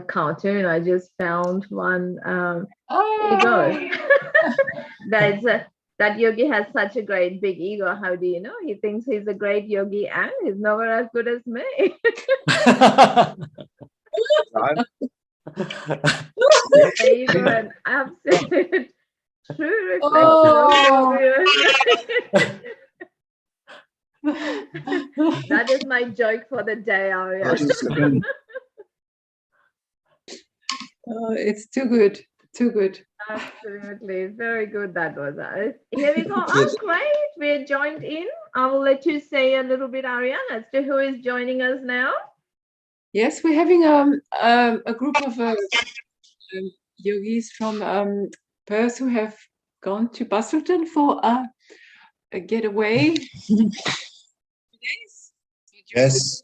cartoon. I just found one ego. That yogi has such a great big ego. How do you know? He thinks he's a great yogi and he's nowhere as good as me. There you go, an absolute true reflection. That is my joke for the day, Arya. Oh, it's too good, too good. Absolutely, very good. That was here we go. Oh, great! We're joined in. I will let you say a little bit, Arya, as to who is joining us now. Yes, we're having a group of yogis from Perth who have gone to Busselton for a getaway. Yes.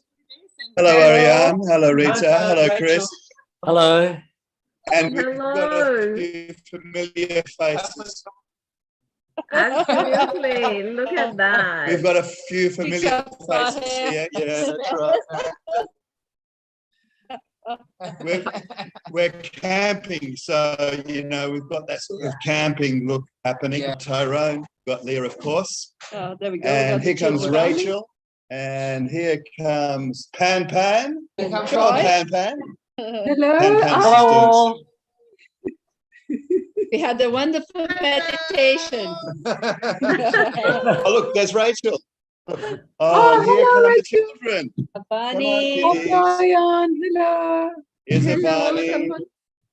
Hello, Ariane. Hello, Rita. Hello, Chris. Hello. And we've got a few familiar faces. Absolutely. Look at that. We've got a few familiar faces here. Yeah, that's right. We're camping, so you know we've got that sort of camping look happening. Yeah. Tyrone, we've got Leah, of course. Oh, there we go. And here comes Rachel, and here comes Pan Pan. Come on, Pan Pan. Hello. Pan Pan sisters. We had a wonderful meditation. Oh, look, there's Rachel. Oh, here hello, come Rachel. the children. Bunny. Oh, Ryan. Hello. Here's Hello, Avani.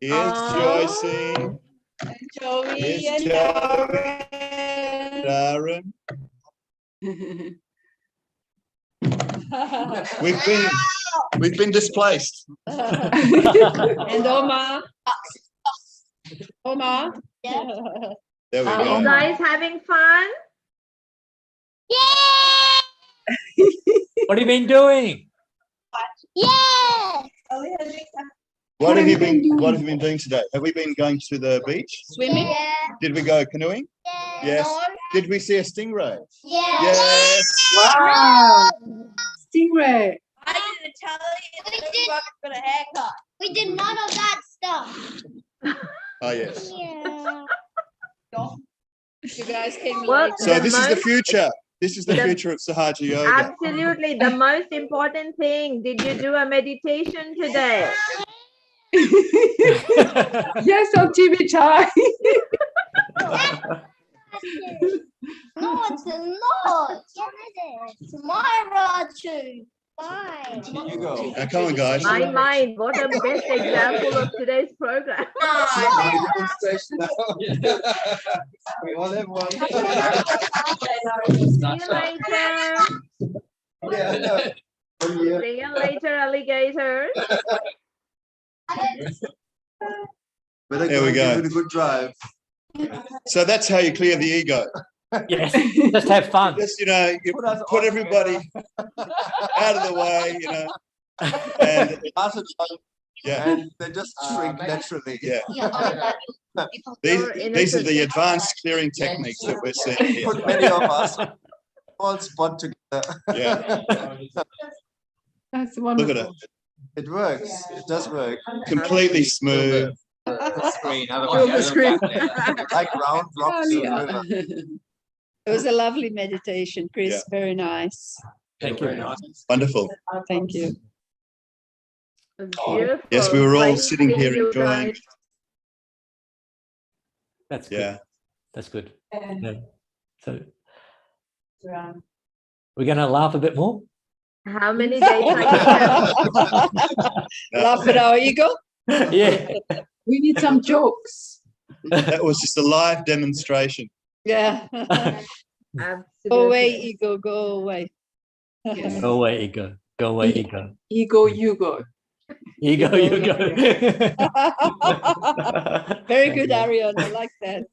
Here's Joycey. And Joey Here's and Darren. We've been displaced. And Omar. Omar. There we Are go. you guys having fun? Yeah! What have you been doing? Yeah! What have you been doing today? Have we been going to the beach? Swimming? Yeah. Did we go canoeing? Yeah. Yes. No. Did we see a stingray? Yeah. Yes. Wow. Stingray. I didn't tell you that we got a haircut. We did none of that stuff. Oh, yes. Yeah. You guys came Well, late. So this is the future. This is the future of Sahaja Yoga. Absolutely. The most important thing. Did you do a meditation today? Yes, on TV time. No, it's not. It's my Raju. Bye. You go. Now, come on, guys. My mind. What a best example of today's program. We all have one. See you later. Yeah, See you later, alligators. There we go. Good drive. So that's how you clear the ego. Yes, just have fun. Just, you know, you put everybody out of the way, you know, and and they just shrink naturally. Yeah. These are the advanced clearing techniques that we're seeing here. Put many of us all spot together. Yeah. That's wonderful. Look at it. It works. It does work. Completely smooth. Screen, Like round rocks. It was a lovely meditation, Chris. Yeah. Very nice. Thank you. Wonderful. Thank you. Beautiful. Yes, we were all Great sitting seeing here you enjoying. guys. That's good. Yeah. That's good. Yeah. So we're going to laugh a bit more. How many days are you Laugh at our ego. Yeah. We need some jokes. That was just a live demonstration. Yeah. Absolutely. Go away, ego. Go away. Yes. Go away, ego. Go away, ego. Ego, you go. Ego, you go. Very good, Ariane. I like that.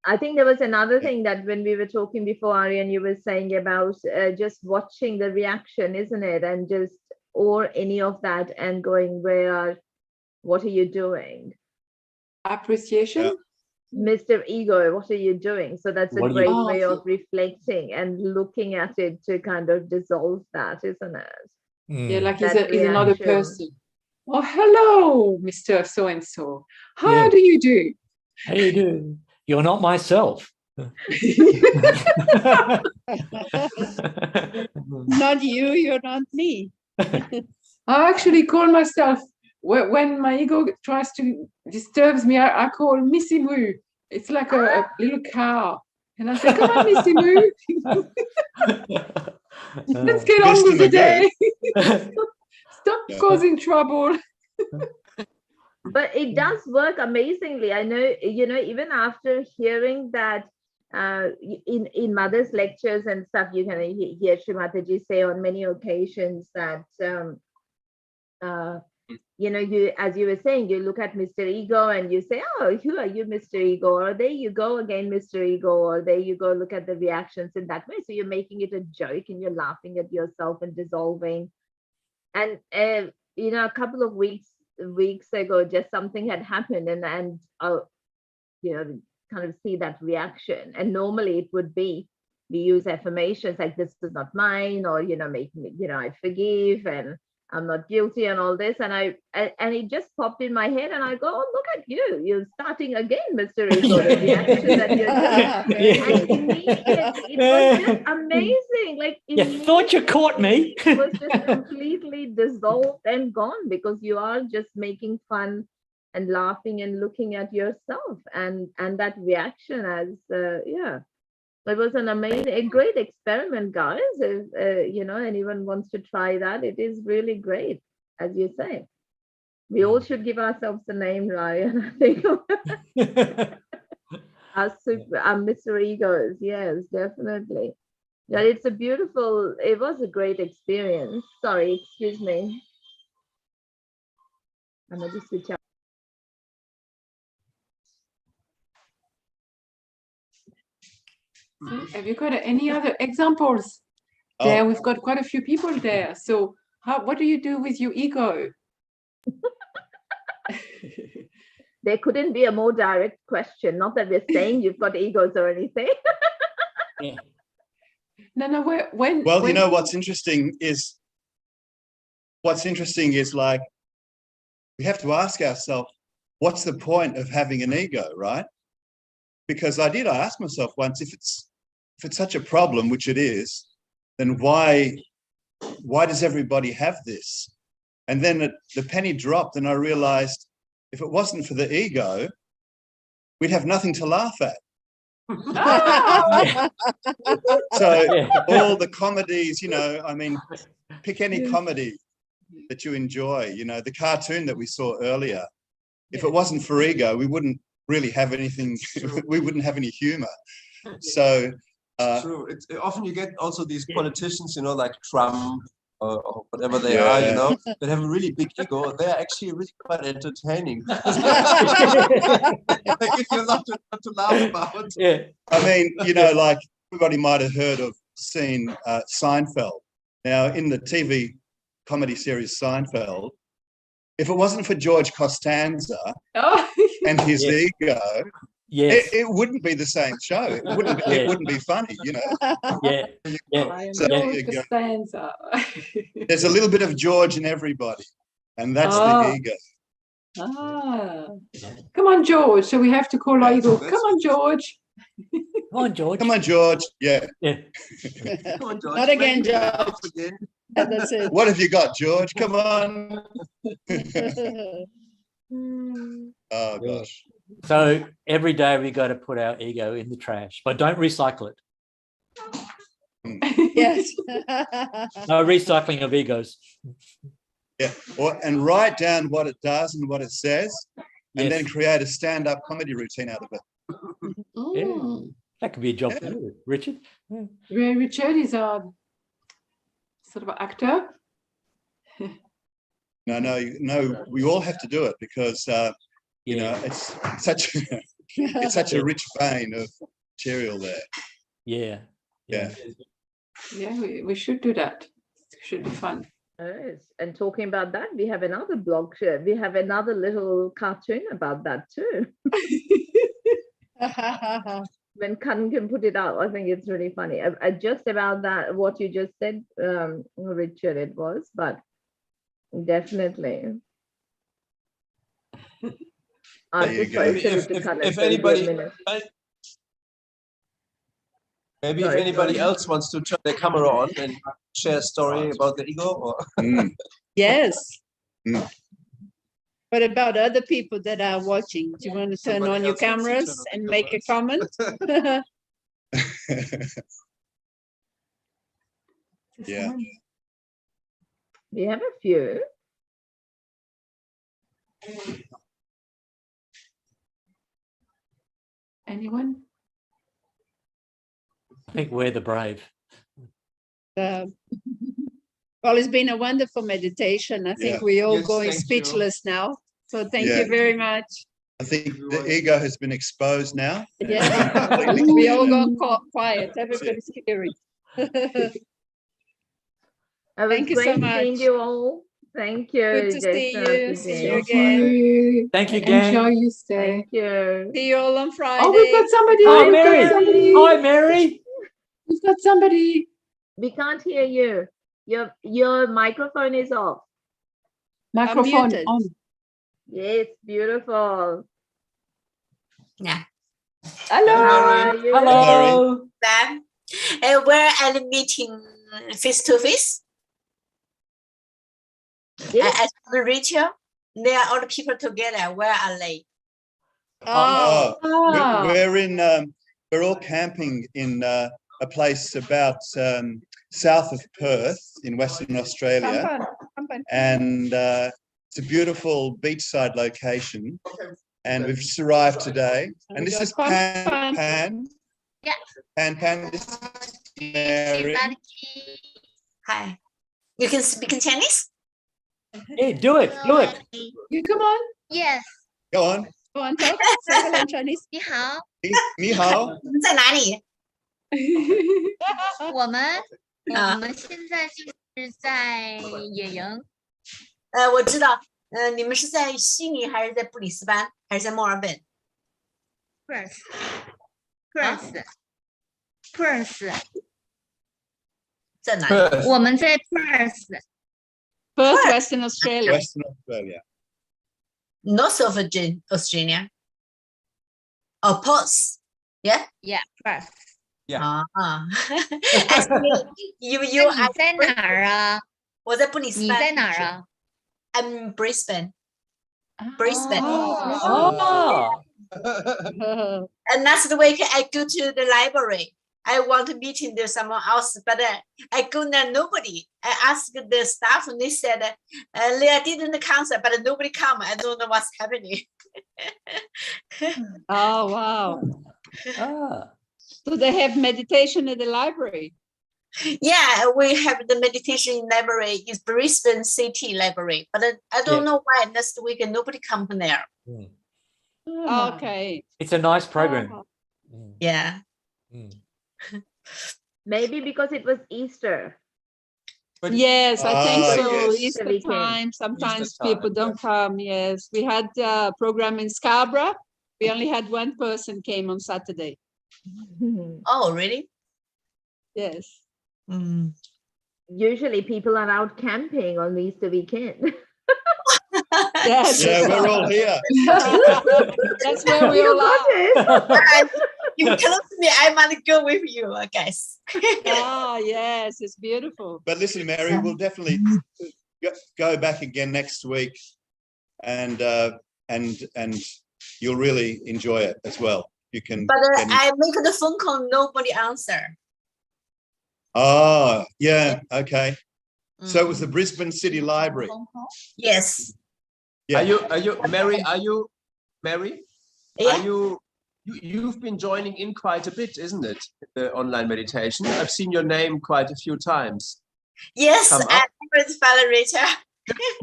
I think there was another thing that when we were talking before, Ariane, you were saying about just watching the reaction, isn't it? And just, or any of that and going, what are you doing? Appreciation. Yeah. Mr. Ego, what are you doing? So that's a What are great you- way of reflecting and looking at it to kind of dissolve that, isn't it? Yeah, like That he's another reaction. person. Oh, hello, Mr. So-and-so. How Yeah. do you do? How you doing? You're not myself. Not you, you're not me. I actually call myself, when my ego tries to disturbs me, I call Missy Moo. It's like a little cow. And I say, come on, Missy Moo. Let's get on with the day. Stop Yeah. causing trouble. But it does work amazingly. I know, you know, even after hearing that in Mother's lectures and stuff, you can hear Shri Mataji say on many occasions that, you know, you, as you were saying, you look at Mr. Ego and you say, oh, who are you, Mr. Ego? Or there you go again, Mr. Ego. Or there you go, look at the reactions in that way. So you're making it a joke and you're laughing at yourself and dissolving. And, you know, a couple of weeks ago, just something had happened and you know, kind of see that reaction. And normally it would be, we use affirmations like, this is not mine, or, you know, making it, you know, I forgive and I'm not guilty and all this. And it just popped in my head and I go, oh, look at you. You're starting again, Mr. Ego, the reaction that you're doing. And immediately, it was just amazing. Like, You thought you caught me. it was just completely dissolved and gone because you are just making fun and laughing and looking at yourself and that reaction as yeah, it was an amazing, a great experiment, guys. If you know, anyone wants to try that, it is really great, as you say. We all should give ourselves a name, Ryan. I think our Mr. Egos, yes, definitely. Yeah, it's a beautiful, it was a great experience. Sorry, excuse me. I'm going to switch out. Have you got any other examples? There, we've got quite a few people there. So what do you do with your ego? There couldn't be a more direct question. Not that we're saying you've got egos or anything. Yeah. No, when Well, you know, what's interesting is like, we have to ask ourselves, what's the point of having an ego, right? Because I asked myself once, if it's such a problem, which it is, then why does everybody have this? And then the penny dropped and I realized, if it wasn't for the ego, we'd have nothing to laugh at. So all the comedies, you know, I mean, pick any comedy that you enjoy, you know, the cartoon that we saw earlier. If it wasn't for ego, we wouldn't really have anything, we wouldn't have any humor. So It's true. Often you get also these politicians, like Trump or whatever they are, that have a really big ego. They're actually really quite entertaining. They give you a lot to laugh about. Yeah. I mean, like everybody might have heard of, seen Seinfeld. Now, in the TV comedy series Seinfeld, if it wasn't for George Costanza and his ego, it wouldn't be the same show. It wouldn't be funny, Yeah. So George Costanza. there's a little bit of George in everybody, and that's the ego. Come on, George. So we have to call our ego. Come on, George. Come on, George. Come on, George. Yeah. Come on, George. Not again, George. That's it. What have you got, George? Come on. Oh, gosh. So every day we got to put our ego in the trash, but don't recycle it. Yes. No recycling of egos. Yeah. And write down what it does and what it says, and then create a stand-up comedy routine out of it. Yeah. That could be a job for you, Richard. Yeah, Richard is a sort of an actor. No, we all have to do it because it's such a rich vein of material there. Yeah. Yeah, we should do that. It should be fun. Yes. And talking about that, we have another blog share. We have another little cartoon about that too. When Kan can put it out, I think it's really funny. Just about that, what you just said, Richard, it was, but definitely. If anybody, maybe if anybody else wants to turn their camera on and share a story about the ego, or Yes. What about other people that are watching? Do you want to turn on your cameras and make a comment? Yeah. We have a few. Anyone? I think we're the brave. Well, it's been a wonderful meditation. I think we're all going speechless now. So thank you very much. I think the ego has been exposed now. Yeah, we all got quiet. Everybody's hearing. Thank you so much. Seeing you all. Thank you. Good to see you. See you again. Thank you, gang. Enjoy your stay. Thank you. See you all on Friday. Oh, we've got somebody. Hi, Mary. Hi, Mary. We've got somebody. We can't hear you. Your microphone is off. Microphone Unmuted. on. Yes, beautiful. Yeah. Hello. Hello. Sam, we're at a meeting face to face. At the ritual, there are all the people together. Where are they? We're all camping in a place about south of Perth in Western Australia, and it's a beautiful beachside location. And we've just arrived today. And this is Pan. Yeah. Pan. This is Mary. Hi. You can speak in Chinese? Yeah, do it. Do it. You come on. Yes. Go on. Go on, talk. Say hello in Chinese. 你好， Ni hao. 你们在哪里？我们现在就是在野营。我知道。你们是在悉尼还是在布里斯班还是在墨尔本 Perth 在哪里？我们在 Perth Western Australia. Western Australia. North of Australia. Oh, Perth. Yeah. Yeah, Perth. Yeah. you 你在哪儿啊？我在布里斯班。你在哪儿啊？ I'm Brisbane. Oh. And last week I go to the library. I want to meet there someone else, but I go there, nobody. I asked the staff and they said they didn't cancel, but nobody come. I don't know what's happening. Oh, wow. So they have meditation at the library. Yeah, we have the meditation library. It's Brisbane City Library, but I don't know why next week nobody come there. Mm. Okay. It's a nice program. Yeah. Maybe because it was Easter. But yes, I think so. Yes. Easter time, sometimes people don't come. Yes, we had a program in Scarborough. We only had one person came on Saturday. Oh, really? Yes. Usually people are out camping on Easter weekend. Yes. Yeah, we're all here. That's where we all are. You close me, I might go with you, I guess. Yes, it's beautiful. But listen, Mary, we'll definitely go back again next week, and you'll really enjoy it as well. You can. But I make the phone call, nobody answer. Oh, yeah. Okay. So it was the Brisbane City Library. Yes. Yeah. Are you Mary? Yeah. You've been joining in quite a bit, isn't it? The online meditation. I've seen your name quite a few times. Yes, I'm with Father Rita.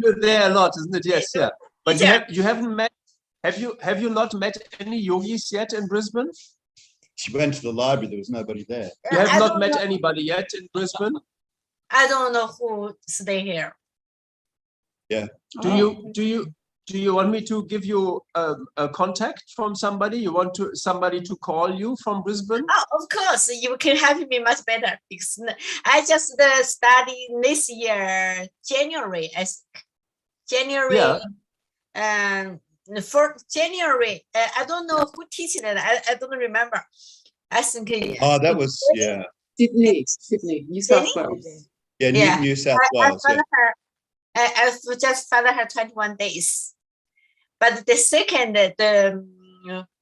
You're there a lot, isn't it? Yes, yeah. But you haven't met. Have you not met any yogis yet in Brisbane? She went to the library. There was nobody there. You have not met anybody yet in Brisbane. I don't know who stay here. Yeah. Do you want me to give you a contact from somebody? You want somebody to call you from Brisbane? Oh, of course, you can help me much better because I just studied this year, January. January. Yeah. For January, I don't know who teaching it. I don't remember. I think. That was Sydney, New South Wales. Yeah, New South Wales. I just followed her 21 days. But the second,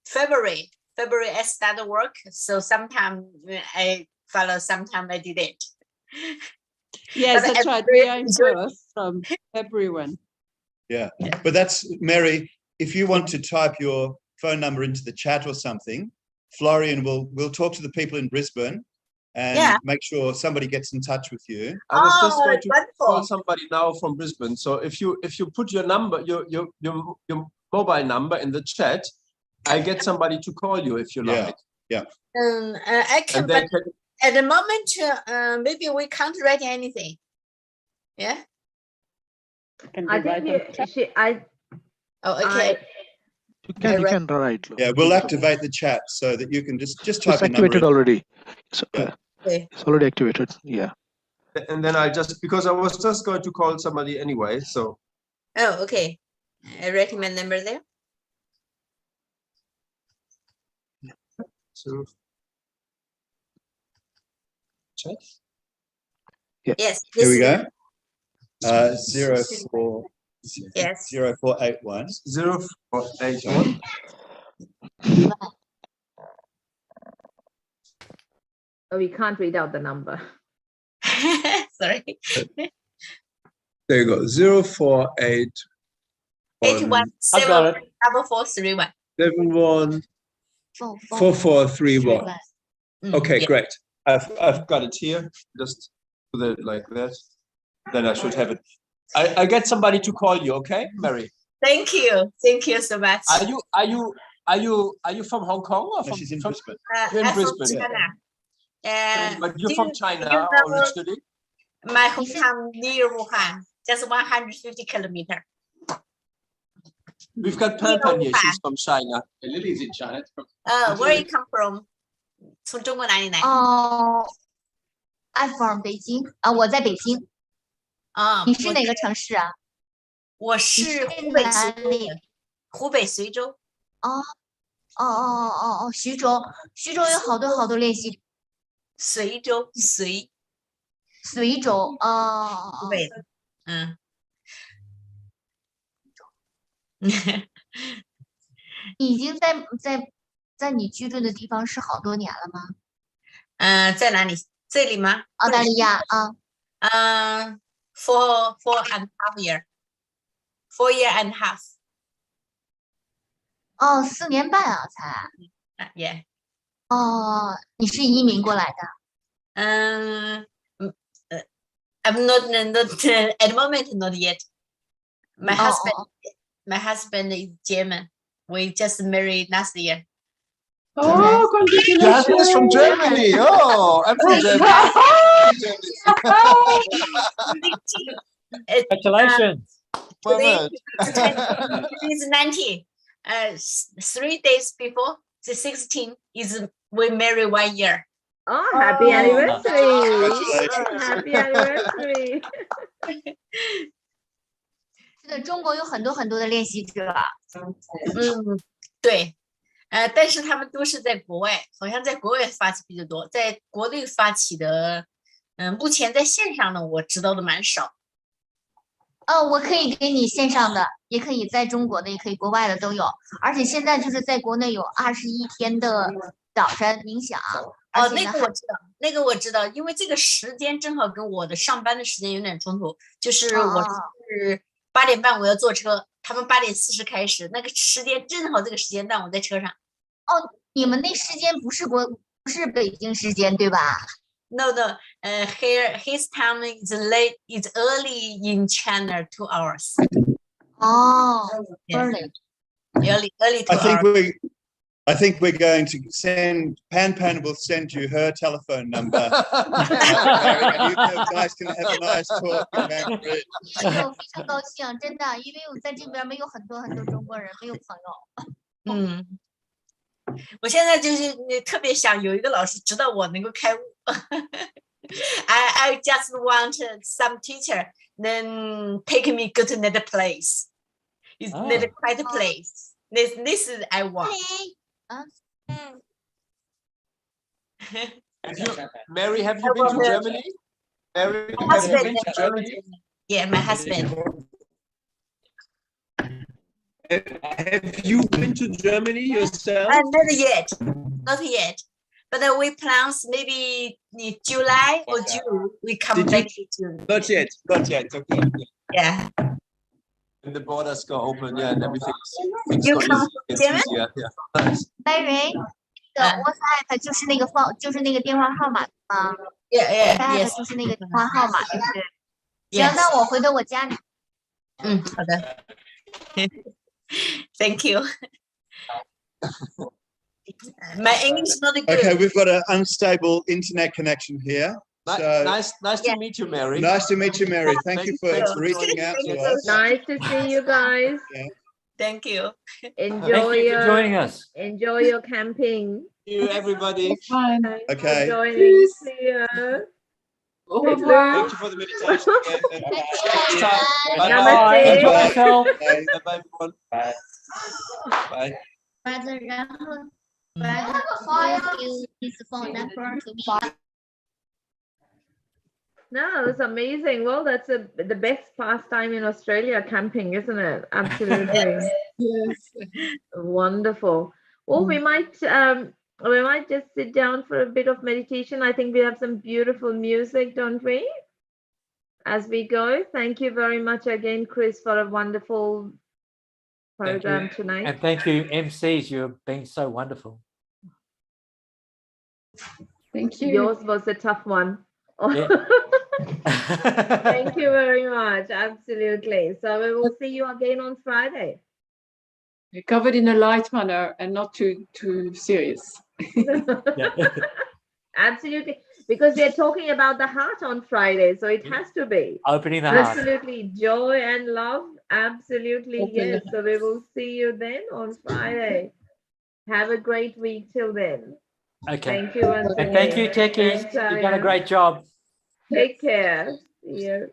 February, I started work. So sometime I follow, sometime I didn't. Yes, that's right. We are in Perth from everyone. Yeah, but that's Mary. If you want to type your phone number into the chat or something, Florian will talk to the people in Brisbane and make sure somebody gets in touch with you. I was just going to call somebody now from Brisbane. So if you put your number, your mobile number in the chat, I get somebody to call you if you like. Yeah. I can, but at the moment, maybe we can't write anything. Yeah. I think okay. You can write. Yeah, we'll activate the chat so that you can just type it's activated already. Okay. It's already activated. Yeah. And then because I was just going to call somebody anyway. So. Oh, okay. I write my number there. So. Chat. Yeah. Yes. Here we go. 04. Yes. 0481. 0481. Oh, we can't read out the number. Sorry. There you go. 048 81 7431 71 4431. Okay, great. I've got it here. Just put it like that. Then I should have it. I get somebody to call you, okay, Mary? Thank you so much. Are you from Hong Kong or she's in Brisbane? You're in I'm Brisbane. from China. But you're from China originally? My hometown near Wuhan, just 150 kilometers. We've got Pampan here. She's from China. Lily's in China. Where you come from? 从中国哪里来？ I'm from 北京。我在北京。你是哪个城市啊？我是湖北随州。徐州有好多练习。随州。湖北的。已经在你居住的地方是好多年了吗？在哪里？这里吗？澳大利亚4 and a half year. 4 year and a half. 4年半啊才。Yeah. 哦，你是移民过来的？I'm not at the moment, not yet. My husband is German. We just married last year. Oh, congratulations! Your husband is from Germany. Oh, I'm from Germany. Congratulations. He's 90. 3 days before the 16th is we marry 1 year. Oh, happy anniversary! Happy anniversary! 是的，中国有很多很多的练习者。对，但是他们都是在国外，好像在国外发起比较多，在国内发起的，目前在线上呢，我知道的蛮少。我可以给你线上的，也可以在中国的，也可以国外的都有。而且现在就是在国内有21天的早晨冥想。哦，那个我知道，那个我知道，因为这个时间正好跟我的上班的时间有点冲突，就是我是8点半我要坐车，他们8点40开始，那个时间正好这个时间段我在车上。哦，你们那时间不是北京时间对吧？No, here his time is late. It's early in China, 2 hours. Oh, early. Early 2 hours. I think we're going to send Pan will send you her telephone number. And you guys can have a nice talk in Mandarin. 非常高兴，真的，因为我在这边没有很多中国人，没有朋友。我现在就是特别想有一个老师指导我能够开悟。I just want some teacher then take me go to another place. It's another quiet place. This is I want. Mary, have you been to Germany? Mary, have you been to Germany? Yeah, my husband. Have you been to Germany yourself? Not yet. Not yet. But we plan maybe July or June. We come back to June. Not yet. Not yet. Okay. Yeah. When the borders go open, yeah, and everything. You come to Germany? Yeah, nice. Mary, 那个 WhatsApp 就是那个电话号码吗 ？Yeah. 就是那个电话号码，对不对？行，那我回头我加你。好的。Thank you. My English is not good. Okay, we've got an unstable internet connection here. So nice to meet you, Mary. Nice to meet you, Mary. Thank you for reaching out to us. Nice to see you guys. Yeah. Thank you. Thank you for joining us. Enjoy your camping. Thank you, everybody. Okay. Joining. See you. Thank you for the meditation. Namaste. Enjoy yourself. Bye, everyone. Bye. Bye. Brother, 然后 Brother, you his phone number to me. No, it's amazing. Well, that's the best pastime in Australia, camping, isn't it? Absolutely. Yes. Wonderful. Well, we might just sit down for a bit of meditation. I think we have some beautiful music, don't we? As we go. Thank you very much again, Chris, for a wonderful program tonight. And thank you, MCs. You've been so wonderful. Thank you. Yours was a tough one. Yeah. Thank you very much. Absolutely. So we will see you again on Friday. You're covered in a light manner and not too serious. Absolutely. Because we are talking about the heart on Friday, so it has to be. Opening the heart. Absolutely. Joy and love. Absolutely. Yes. So we will see you then on Friday. Have a great week till then. Okay. Thank you once again. And thank you, techies. You've done a great job. Take care. See you.